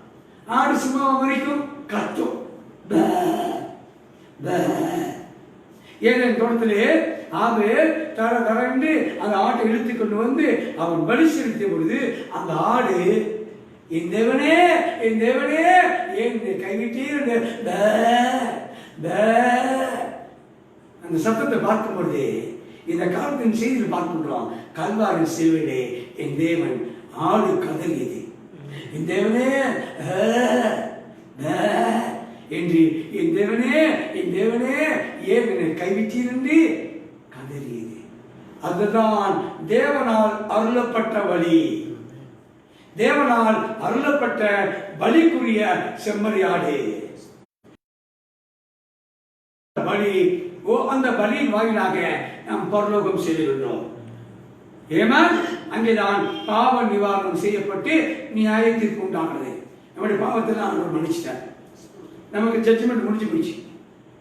ஆடு சும்மா வரைக்கும் கத்தும். ஏதேன் தோட்டத்திலே ஆகவே தரண்டு அந்த ஆட்டை இழுத்து கொண்டு வந்து அவன் பலி செலுத்திய பொழுது அந்த ஆடு என் தேவனே என் தேவனே ஏன் கைவிட்டீர் அந்த சத்தத்தை பார்க்கும் பொழுது இந்த காலத்தின் செய்தியில் பார்க்கின்றோம். கல்வாரின் சிலுவையிலே என் தேவன் ஆடு கதறியது. என் தேவனே என்று என் தேவனே என் தேவனே ஏன் என்னை கைவிட்டீர் என்று கதறியது. அதுதான் தேவனால் அருளப்பட்ட வழி. தேவனால் அருளப்பட்ட பலிக்குரிய செம்மறியாடு பலி. அந்த பலியின் வாயிலாக நாம் பரலோகம் செல்கின்றோம். ஏமா அங்கேதான் பாவ நிவாரணம் செய்யப்பட்டு நியாயத்திற்கு உண்டானது. நம்முடைய பாவத்தில் அவர் மன்னிச்சிட்டார். நமக்கு ஜட்ஜ்மெண்ட் முடிஞ்சு போச்சு.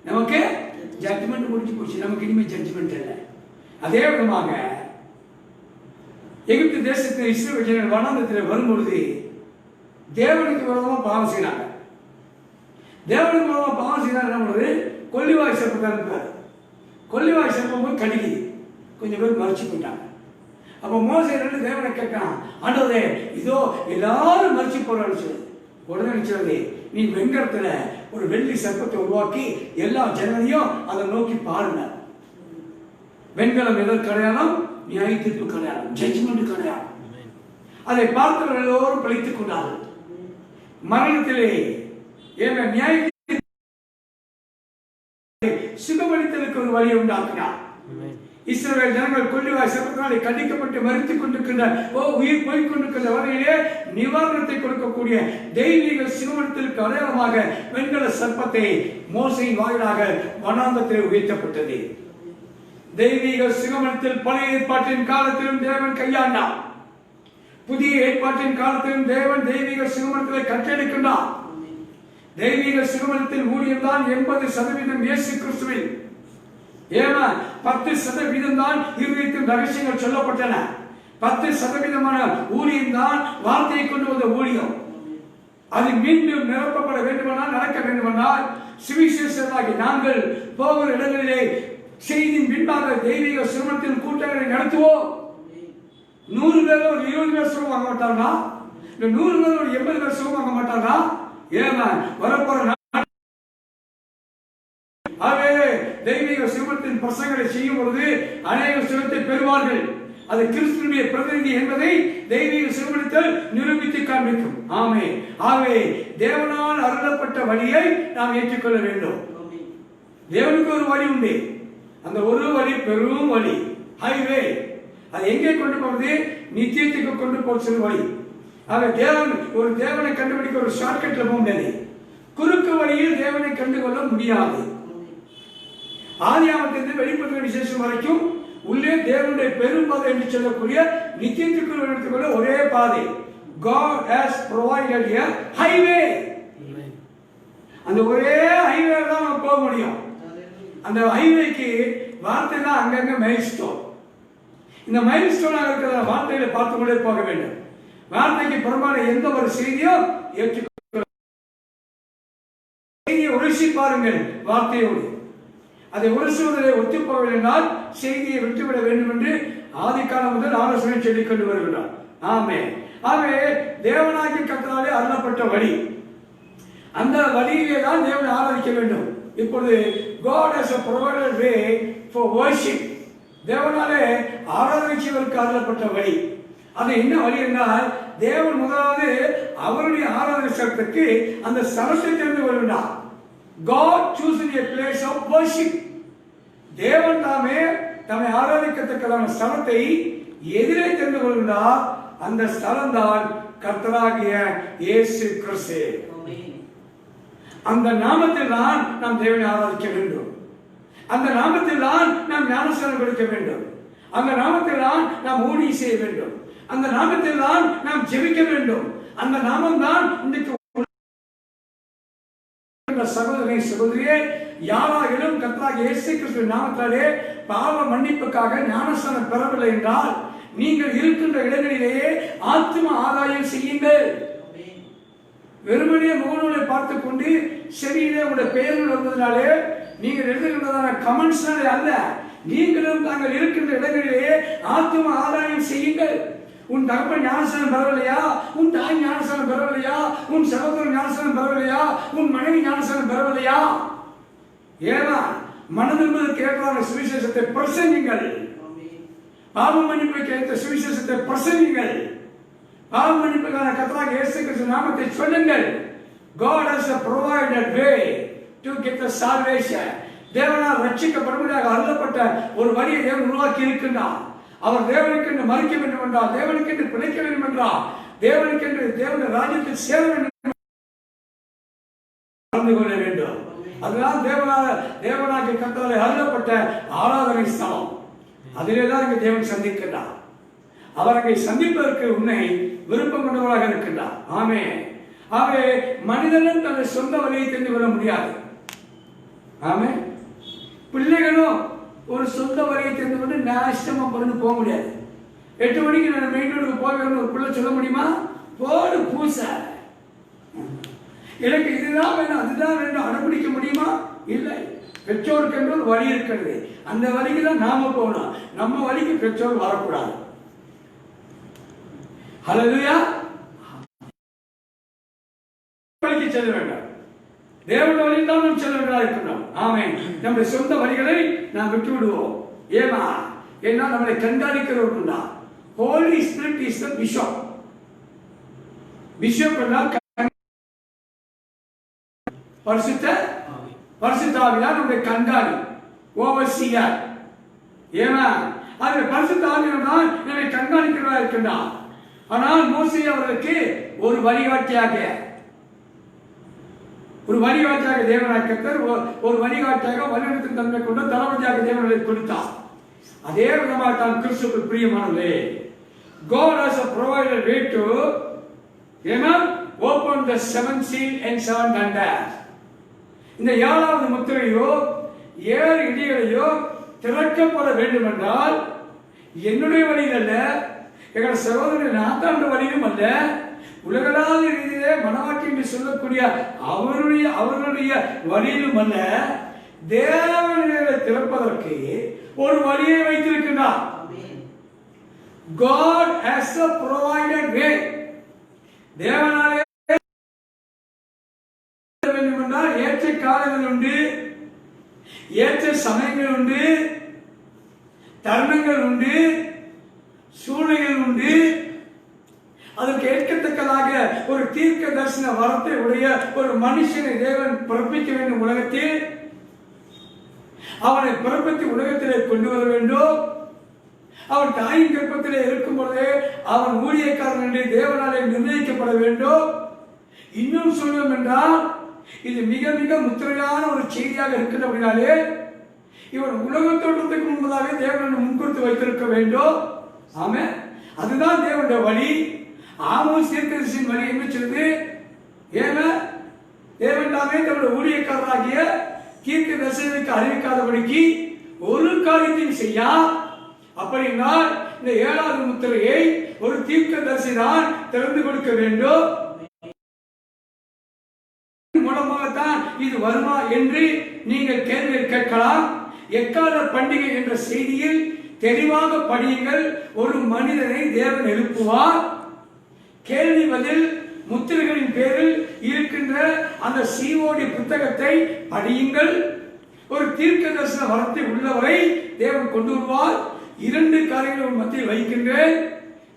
நமக்கு ஜட்ஜ்மெண்ட் முடிஞ்சு போச்சு. நமக்கு இனிமேல் ஜட்ஜ்மெண்ட் இல்லை. அதே விதமாக எகிப்து தேசத்தில் இஸ்ரவேல் ஜனங்கள் வனாந்தரத்தில் வரும்பொழுது தேவனுக்கு விரோதமாக பாவம் செய்யறாங்க. தேவனுக்கு விரோதமாக பாவம் செய்யறாங்க. கொல்லிவாய் சர்ப்பம் இருக்கிறார். கொல்லிவாய் சர்ப்பம் போய் கடிக்குது. கொஞ்சம் பேர் மறைச்சு போயிட்டாங்க. அப்போ மோசே தேவனை கேட்கறான், ஆண்டவரே இதோ எல்லாரும் மறைச்சு போறான்னு சொல்லு. உடனே நினைச்சது, நீ வெங்கலத்துல ஒரு வெள்ளி சர்ப்பத்தை உருவாக்கி எல்லா ஜனங்களையும் அதை நோக்கி பாருங்க. வெண்கலம் எதற்கு அடையாளம்? நியாய தீர்ப்பு அடையாளம், ஜட்ஜ்மெண்ட் அடையாளம். அதை பார்த்தவர்கள் எல்லோரும் பிழைத்துக் கொண்டார்கள். மரணத்திலே ஏங்க நியாய சுகமளித்தலுக்கு ஒரு வழியை உண்டாக்கினார். இஸ்ரவேல் ஜனங்கள் கொள்ளிவாய் சர்ப்பத்தினாலே கண்டிக்கப்பட்டு மறித்துக் கொண்டிருக்கின்ற உயிர் போய்க் கொண்டிருக்கின்ற வகையிலே நிவாரணத்தை கொடுக்கக்கூடிய தெய்வீக சுகமளித்தலுக்கு அடையாளமாக வெண்கல சர்ப்பத்தை மோசையின் வாயிலாக வனாந்தத்தில் உயர்த்தப்பட்டது. தெய்வீக சுகமளித்தல் பழைய ஏற்பாட்டின் காலத்திலும் தேவன் கையாண்டார். புதிய ஏற்பாட்டின் காலத்திலும் தேவன் தெய்வீக சுகமளித்தலை கட்டளையிடுகின்றார். தெய்வீக சுகமளித்தல் ஊழியம் தான் 80% இயேசு கிறிஸ்துவில். ஏன்னா 10% தான் இருதயத்தின் ரகசியங்கள் சொல்லப்பட்டன. 10% ஊழியம் தான் வார்த்தையை கொண்டு வந்த ஊழியம். அது மீண்டும் நிரப்பப்பட வேண்டுமானால், நடக்க வேண்டுமானால் சுவிசேஷராகி நாங்கள் போகிற இடங்களிலே செய்தியின் பின்பாக தெய்வீக சுகமளித்தல் கூட்டங்களை நடத்துவோம். 100 பேர் ஒரு 20 பேர் சுகம் வாங்க மாட்டாங்களா? 100 பேர் ஒரு 80 பேர் சுகம் வாங்க மாட்டாங்களா? ஏமா வரப்போற தெய்வீக சுகத்தின் பிரசங்களை செய்யும் பொழுது அநேக சுகத்தை பெறுவார்கள். அது கிறிஸ்துவினுடைய பிரதிநிதி என்பதை தெய்வீக சுகமளித்தல் நிரூபித்து காண்பிக்கும். ஆமே. ஆகவே தேவனால் அருளப்பட்ட வழியை நாம் ஏற்றுக்கொள்ள வேண்டும். தேவனுக்கு ஒரு வழி உண்டு. அந்த ஒரு வழி பெரும் வழி, ஹைவே. அது எங்கே கொண்டு போவது? நித்தியத்துக்கு கொண்டு போற வழி. ஆக தேவன் ஒரு தேவனை கண்டுபிடிக்க ஒரு ஷார்ட்கட்ல போக முடியாது. குறுக்கு வழியில் தேவனை கண்டுகொள்ள முடியாது. ஆதியாகமத்திலிருந்து வெளிப்படுத்தின விசேஷம் வரைக்கும் உள்ளே தேவனுடைய பெரும் பாதை என்று சொல்லக்கூடிய நித்தியத்துக்குள் எடுத்துக்கொள்ள ஒரே பாதை. God has provided a highway. அந்த ஒரே ஹைவே தான் நம்ம போக முடியும். அந்த ஹைவேக்கு வார்த்தை தான் அங்கங்க மைல்ஸ்டோன். இந்த மைல்ஸ்டோனாக இருக்கிற வார்த்தைகளை பார்த்து கொண்டே போக வேண்டும். வார்த்தைக்கு புறம்பான எந்த ஒரு செய்தியும் ஏற்றுக்கொள்ள செய்தியை உரசி பாருங்கள். வார்த்தையோடு அதை உரசுவதை ஒத்துப்போக என்றால் செய்தியை விட்டுவிட வேண்டும் என்று ஆதி காலம் முதல் ஆலோசனை சொல்லிக் கொண்டு வருகிறார். ஆமே. ஆகவே தேவனாகிய கர்த்தராலே அருளப்பட்ட வழி, அந்த வழியிலே தான் தேவனை ஆராதிக்க வேண்டும். இப்பொழுது God has provided way for worship. தேவனாலே ஆராதனை செய்வதற்கு அருளப்பட்ட வழி. அது என்ன வழி என்றால், தேவன் முதலாவது அவருடைய ஆராதனை ஸ்தலத்துக்கு அந்த ஸ்தலத்தை தெரிந்து கொள்கிறார். God chosen a place of worship. தேவன் தாமே தம்மை ஆராதிக்கத்தக்கதான ஸ்தலத்தை எதிரே தெரிந்து கொள்கிறார். அந்த ஸ்தலம் தான் கர்த்தராகிய இயேசு கிறிஸ்து. அந்த நாமத்தில் தான் நாம் தேவனை ஆராதிக்க வேண்டும். அந்த நாமத்தில் தான் நாம் ஞானஸ்நானம் கொடுக்க வேண்டும். அந்த நாமத்தில் தான் நாம் ஊழியம் செய்ய வேண்டும். அந்த நாமத்தில் தான் நாம் ஜெபிக்க வேண்டும். அந்த நாமம் தான் இன்றைக்கு சகோதரனை சகோதரியே, யாராகிலும் கர்த்தராகிய இயேசு கிறிஸ்துவின் நாமத்தாலே பாவ மன்னிப்புக்காக ஞானஸ்நானம் பெறவில்லை என்றால், நீங்கள் இருக்கின்ற இடங்களிலேயே ஆத்ம ஆதாயம் செய்யுங்கள். வெறுமனே முகநூலை பார்த்துக் கொண்டு செவியிலே உங்களுடைய பெயர்கள் வந்ததினாலே நீங்கள் எழுதுகின்றதான கமெண்ட்ஸ்னாலே அல்ல, நீங்களும் தாங்கள் இருக்கின்ற இடங்களிலேயே ஆத்ம ஆதாயம் செய்யுங்கள். உன் தகப்பன் ஞானஸ்நானம் பெறவில்லையா? உன் தாய் ஞானஸ்நானம் பெறவில்லையா? உன் சகோதரன் ஞானஸ்நானம் பெறவில்லையா? உன் மனைவி ஞானஸ்நானம் பெறவில்லையா? ஏன்னா மனதில் கேட்கலான சுவிசேஷத்தை பிரசங்கிங்கள். பாவ மன்னிப்புக்கு ஏற்ற சுவிசேஷத்தை பிரசங்கிங்கள். பாவ மன்னிப்புக்கான கர்த்தராகிய இயேசு கிறிஸ்து நாமத்தை சொல்லுங்கள். God has provided way to get the salvation. தேவனால் ரட்சிக்கப்படுவதாக அருளப்பட்ட ஒரு வழியை தேவன் உருவாக்கி இருக்கின்றார். அவர் தேவனுக்கென்று மறிக்க வேண்டும் என்றால், தேவனுக்கென்று பிழைக்க வேண்டும் என்றால், தேவனுக்கென்று தேவனுடைய ராஜ்யத்தில் சேர வேண்டும் கொள்ள வேண்டும். அதனால் தேவனாகிய கர்த்தராலே அருளப்பட்ட ஆராதனை ஸ்தலம், அதிலேதான் இங்கு தேவன் சந்திக்கின்றார். அவர் அங்கே சந்திப்பதற்கு உன்னை விருப்பம் கொண்டவராக இருக்கின்றார். ஆமே. ஆகவே மனிதனும் தன்னுடைய சொந்த வழியை தெரிந்து கொள்ள முடியாது. ஆமே. பிள்ளைகளும் ஒரு சொந்த வழியை தெரிந்து கொண்டு நாஷ்டமா பண்ணி போக முடியாது. 8 மணிக்கு நான் மெயின் ரோடுக்கு போவேன்னு ஒரு பிள்ளை சொல்ல முடியுமா? போடு பூச, எனக்கு இதுதான் வேணும் அதுதான் வேண்டும் அனுப்பிடிக்க முடியுமா? இல்லை. பெற்றோருக்கு என்று ஒரு வழி இருக்கிறது. அந்த வழிக்கு தான் நாம போகணும். நம்ம வழிக்கு பெற்றோர் வரக்கூடாது. ஹல்லேலூயா. நோக்கி செல்ல வேண்டாம். தேவனுடைய வழியில் தான் நாம் செல்ல வேண்டியதாக இருக்கிறோம். ஆமென். நம்முடைய சொந்த வழிகளை நாம் விட்டு விடுவோம். ஏமா ஏன்னா நம்மளை கண்காணிக்கிறவர் உண்டா. Holy spirit is the bishop. Bishop என்றால் பரிசுத்த ஆவியார் நம்முடைய கண்காணி, ஓவர்சியர். ஏமா அது பரிசுத்த ஆவியார் தான் நம்மை கண்காணிக்கிறவராக இருக்கின்றார். ஆனால் மோசே அவர்களுக்கு ஒரு வழிகாட்டியாக தேவனாய் கர்த்தர் ஒரு வழிகாட்டியாக வழிநடத்தும் தன்மை கொண்ட தளபதியாக தேவனை கொடுத்தார். அதே விதமாக தான் கிறிஸ்துவுக்கு பிரியமானவர்களே, God has provided way to open the seventh seal and seven thunders. இந்த ஏழாவது முத்திரையோ 7 இடிகளையோ திறக்கப்பட வேண்டும் என்றால் என்னுடைய வழியில் அல்ல, எங்கள் சகோதரன் நாத்தாண்டு வழியிலும் அல்ல, உலகளாவிய ரீதியிலே மனவாட்டி என்று சொல்லக்கூடிய அவர்களுடைய வழியிலும் அல்ல, தேவனை திறப்பதற்கு ஒரு வழியை வைத்திருக்கிறார். God has a provided way. தேவனாலே வேண்டுமென்றால் ஏற்ற காலங்கள் உண்டு, ஏற்ற சமயங்கள் உண்டு, தருணங்கள் உண்டு, சூழ்நிலைகள் உண்டு. அதற்கு ஏற்கத்தக்கதாக ஒரு தீர்க்க தரிசன வரத்தை உடைய ஒரு மனுஷனை தேவன் பிறப்பிக்க வேண்டும். உலகத்தில் அவனை பிறப்பித்து உலகத்திலே கொண்டு வர வேண்டும். அவன் தாயின் கர்ப்பத்திலே இருக்கும் பொழுதே அவன் ஊழியக்காரன் என்று தேவனாலே நிர்ணயிக்கப்பட வேண்டும். இன்னும் சொல்வோம் என்றால் இது மிக மிக முத்திரையான ஒரு செய்தியாக இருக்கின்றபடினாலே இவன் உலக தோற்றத்துக்கு முன்பதாக தேவனை முன்கொடுத்து வைத்திருக்க வேண்டும். ஆமென். அதுதான் தேவனுடைய வழி. ஆமோஸ் தீர்க்கதரிசியின் வழி என்ன சொல்லுது? தேவன் தாமே தன்னுடைய ஊழியக்காரராகிய தீர்க்கதரிசிகளுக்கு அறிவிக்காதபடிக்கு ஒரு காரியத்தையும் செய்யா. அப்படினால் இந்த 7வது முத்திரையை ஒரு தீர்க்கதரிசி தான் திறந்து கொடுக்க வேண்டும். மூலமாகத்தான் இது வருமா என்று நீங்கள் கேள்வி கேட்கலாம். எக்கால பண்டிகை என்ற செய்தியில் தெளிவாக படியுங்கள். ஒரு மனிதனை தேவன் எழுப்புவார். கேள்வி பதில் முத்திரைகளின் பேரில் இருக்கின்ற அந்த COD புத்தகத்தை படியுங்கள். ஒரு தீர்க்க தரிசன வரத்தை உள்ளவரை தேவன் கொண்டு வருவார். 2 காரியங்கள் மத்தியில் வைக்கின்றேன்.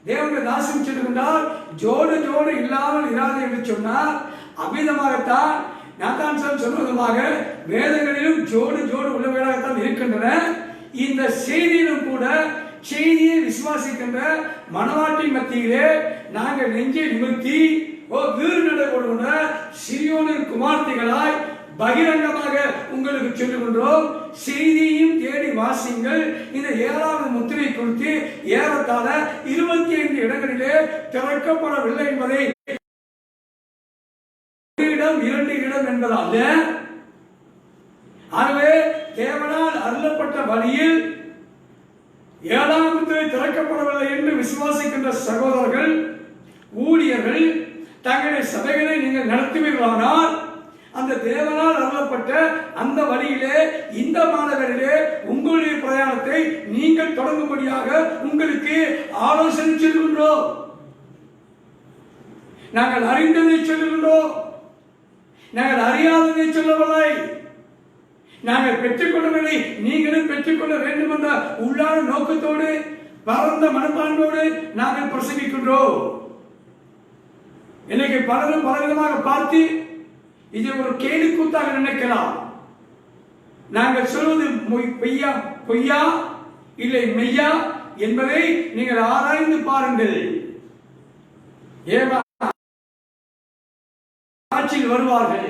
தேவனுடைய தாசன் சொல்லுகின்றால் ஜோடு ஜோடு இல்லாமல் இராது என்று சொன்னார். அமிதமாகத்தான் நாத்தான் சொன்னதுமாக வேதங்களிலும் ஜோடு ஜோடு உள்ளவைகளாகத்தான் இருக்கின்றன. இந்த செய்தியிலும் கூட செய்தியை விசுவாசிக்கின்ற மனவாட்டி மத்தியிலே நாங்கள் நெஞ்சை நிமிர்த்தி வீறு நடைபெறுகின்ற சிறியோனின் குமார்த்திகளாய் பகிரங்கமாக உங்களுக்கு சொல்லுகின்றோம். செய்தியையும் தேடி வாசிங்கள். இந்த 7வது முத்திரை குறித்து ஏறத்தாழ 25 இடங்களிலே திறக்கப்படவில்லை என்பதை 1 இடம் 2 இடம் என்பதால் ஆகவே தேவனால் அருளப்பட்ட வழியில் 7ஆம் முத்திரை திறக்கப்படவில்லை என்று விசுவாசிக்கின்ற சகோதரர்கள் ஊழியர்கள் தங்களுடைய சபைகளை நீங்கள் நடத்துவீர்களானால் அந்த தேவனால் அருளப்பட்ட அந்த வழியிலே இந்த மாநகரிலே உங்களுடைய பிரயாணத்தை நீங்கள் தொடங்கும்படியாக உங்களுக்கு ஆலோசனை சொல்கின்றோம். நாங்கள் அறிந்ததை சொல்லுகின்றோம். நாங்கள் அறியாததை சொல்லவில்லை. நாங்கள் பெற்றுக்கொள்ளவில்லை, நீங்களும் பெற்றுக்கொள்ள வேண்டும் என்ற உள்ளான நோக்கத்தோடு பரந்த மனப்பான்மையோடு நாங்கள் பிரசங்கிக்கின்றோம். இன்னைக்கு பலரும் பலவிதமாக பார்த்து இதை ஒரு கேலிக்கூத்தாக நினைக்கலாம். நாங்கள் சொல்வது பொய்யா இல்லை மெய்யா என்பதை நீங்கள் ஆராய்ந்து பாருங்கள். ஆட்சியில் வருவார்கள்.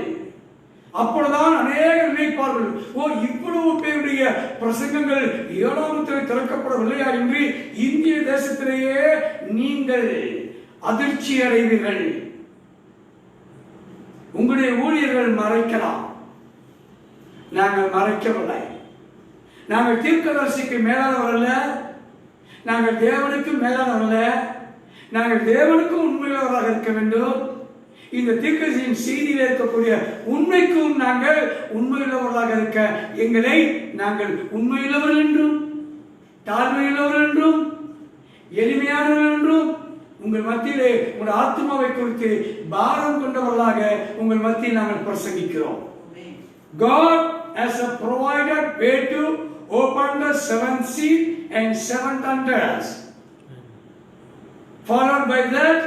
அப்பொழுதுதான் அநேகர் நினைப்பார்கள், இவ்வளவு பேருடைய பிரசங்கங்கள் 7ஆம் முத்திரை திறக்கப்படவில்லையா என்று இந்திய தேசத்திலேயே நீங்கள் அதிர்ச்சி அடைவீர்கள். உங்களுடைய ஊழியர்கள் மறைக்கலாம். நாங்கள் மறைக்கவில்லை. நாங்கள் தீர்க்கதரிசிக்கு மேலானவர் அல்ல, நாங்கள் தேவனுக்கு மேலானவர் அல்ல. நாங்கள் தேவனுக்கும் உண்மையுள்ளவராக இருக்க வேண்டும். இந்த தீர்க்கதரிசியின் செய்தியில் இருக்கக்கூடிய உண்மைக்கும் நாங்கள் உண்மையுள்ளவர்களாக இருக்க எங்களை நாங்கள் உண்மையுள்ளவர் என்றும் தாழ்மையுள்ளவர் என்றும் எளிமையானவர் என்றும் உங்கள் மத்தியிலே உங்கள் ஆத்மாவை குறித்து பாரம் கொண்டவர்களாக உங்கள் மத்தியில் நாங்கள் பிரசங்கிக்கிறோம். God has a provided way to open the seventh seal and seven thunders. Followed by that,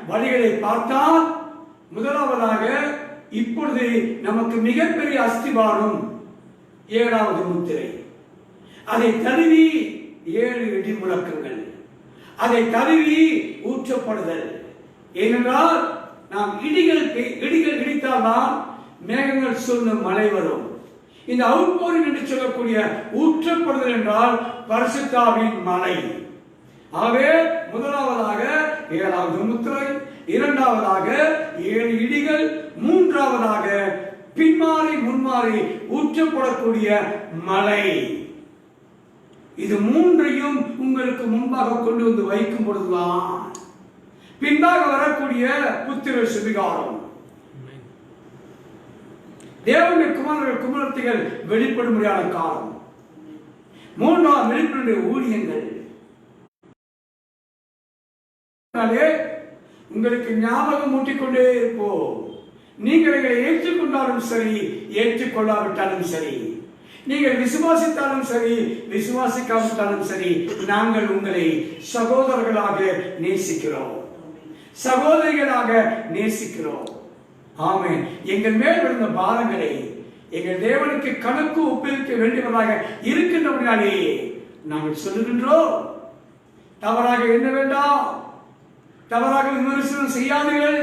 வழிகளை பார்த்தால் முதலாவதாக இப்பொழுது நமக்கு மிகப்பெரிய அஸ்திவாரம் 7வது முத்திரை. அதை தழுவி 7 இடி முழக்கங்கள், அதை தழுவி ஊற்றப்படுதல். ஏனென்றால் நாம் இடிகள் இடித்தால்தான் மேகங்கள் சொல்லும் மழை வரும். இந்த அவுட்போரிங் என்று சொல்லக்கூடிய ஊற்றப்படுதல் என்றால் பரிசுத்தாவின் மழை. ஆகவே முதலாவதாக 7வது முத்திரை, இரண்டாவதாக 7 இடிகள், மூன்றாவதாக பின்மாறி முன்மாறி ஊற்றப்படக்கூடிய மழை. இது மூன்றையும் உங்களுக்கு முன்பாக கொண்டு வந்து வைக்கும் பொழுதுதான் பின்பாக வரக்கூடிய புத்திர சுவிகாரம், தேவனுடைய குமாரர்கள் குமாரத்திகள் வெளிப்படும்படியான காலம், மூன்றாம் வெளிப்படுடைய ஊழியங்கள். உங்களுக்கு ஞாபகம் ஊட்டிக்கொண்டே இருப்போம். நீங்கள் எங்களை ஏற்றுக்கொண்டாலும் சரி, ஏற்றுக்கொள்ளாவிட்டாலும் சரி, நீங்கள் விசுவாசித்தாலும் சரி, விசுவாசிக்காவிட்டாலும் சரி, நாங்கள் உங்களை சகோதரர்களாக நேசிக்கிறோம், சகோதரிகளாக நேசிக்கிறோம். ஆமென். எங்கள் மேல் விழுந்த பாரங்களை எங்கள் தேவனுக்கு கணக்கு ஒப்புவிக்க வேண்டியவர்களாக இருக்கின்றவர்களாலே நாங்கள் சொல்லுகின்றோம். தவறாக எண்ண வேண்டாம், தவறாக விமர்சனம் செய்யாதீர்கள்.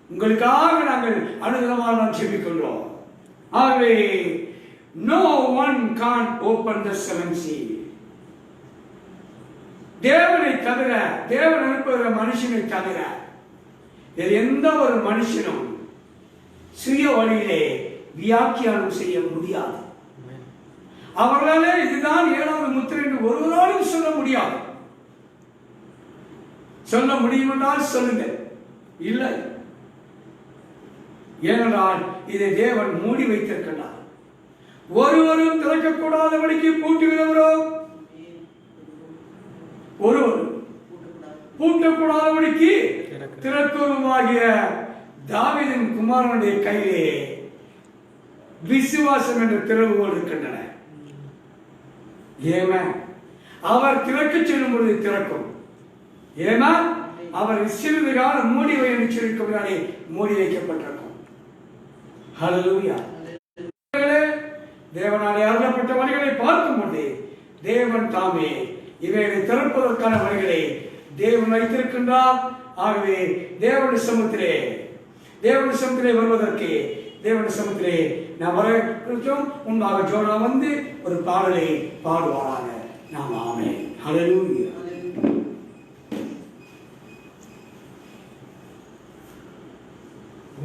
உங்களுக்காக நாங்கள் அனுதினமாக நாம் ஜெபிக்கின்றோம். ஆகவே no one can't open the seventh seal. தேவனை தவிர, தேவன் அனுப்புகிற மனுஷனை தவிர வேறு எந்த ஒரு மனுஷனும் சுய வழியிலே வியாக்கியானம் செய்ய முடியாது. அவர்களாலே இதுதான் 7வது முத்திரை என்று ஒருவராலும் சொல்ல முடியாது. சொல்ல முடியும் என்றால் சொல்லுங்கள். இல்லை, ஏனென்றால் இதை தேவன் மூடி வைத்திருக்கிறார். ஒருவரும் திறக்கக்கூடாதபடிக்கு பூட்டுகிறவரோ, ஒருவர் பூட்டக்கூடாதபடிக்கு திறக்குமாகிய தாவீதின் குமாரனுடைய கையிலே விசுவாசம் என்ற திறவுகோல் இருக்கின்றன. ஏமா அவர் திறக்க செல்லும் பொழுது திறக்கும். ஏமா அவர் சிறிது காலம் மூடி வை என்று சொல்லியிருக்கிறாரே, மூடி வைக்கப்பட்டிருக்கும். ஹல்லேலூயா. தேவனாலே அருளப்பட்ட வழிகளை பார்க்கும் பொழுது தேவன் தாமே இவைகளை திறப்பதற்கான வழிகளை தேவன் வைத்திருக்கின்றார். ஆகவே தேவனுடைய சமூகத்திலே வருவதற்கு தேவனுடைய சமூகத்திலே நாம் வர உண்டாக ஜோனா வந்து ஒரு பாடலை பாடுவாராக. நாம் ஆமென். ஹல்லேலூயா.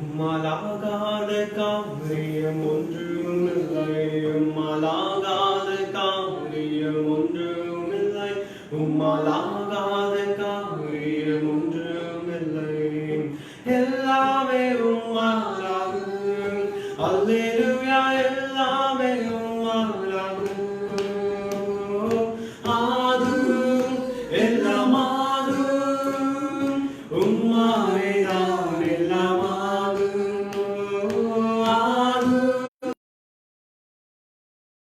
உம்மலாகாத காரியம் ஒன்றுமில்லை, உம்மலாகாத காரியம் ஒன்றுமில்லை, உம்மலாகாத காரியம் ஒன்றுமில்லை. எல்லாமே உம்மாலாகும். அல்லேலூயா. எல்லாமே உம்மாலாகும். ஆகும், எல்லாம் ஆகும். உம்மாலே தான் எல்லாம் ஆகும். ஆகும்,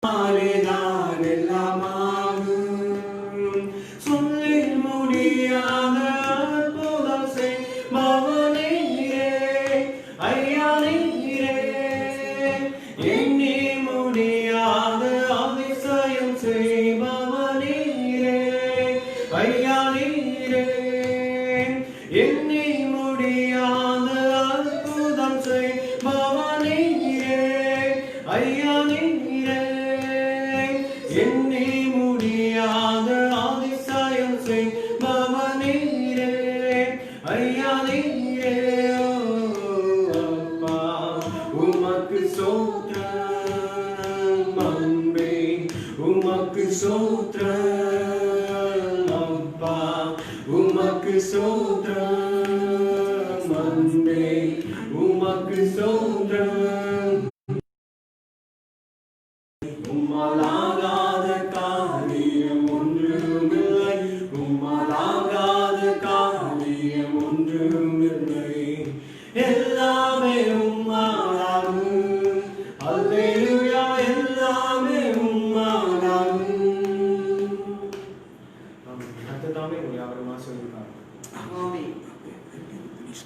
உம்மாலே தான் எல்லாம் ஆகும். சொல்லி முடியாத அற்புதம் செய்பவனே ஐயா நீரே, எண்ணி முடியாத அதிசயம் செய்பவனே ஐயா நீரே, எண்ணி முடியாத அற்புதம் செய்பவனே ஐயா நீரே, எண்ணி முடியாத அதிசயம் செய்பவனே ஐயா நீரே. அப்பா உமக்கு சோத்திரம் அன்பே, உமக்கு சோத்திரம் அப்பா, உமக்கு சோத்திரம் அன்பே, உமக்கு சோத்திரம். உம்மலாகாத காரியம் ஒன்று அல்லேலூயா எல்லாமே உம்மாலாகும். கர்த்தர் தாமே உங்களை யாவரும் ஆசீர்வதிப்பார். ஆமென். Please.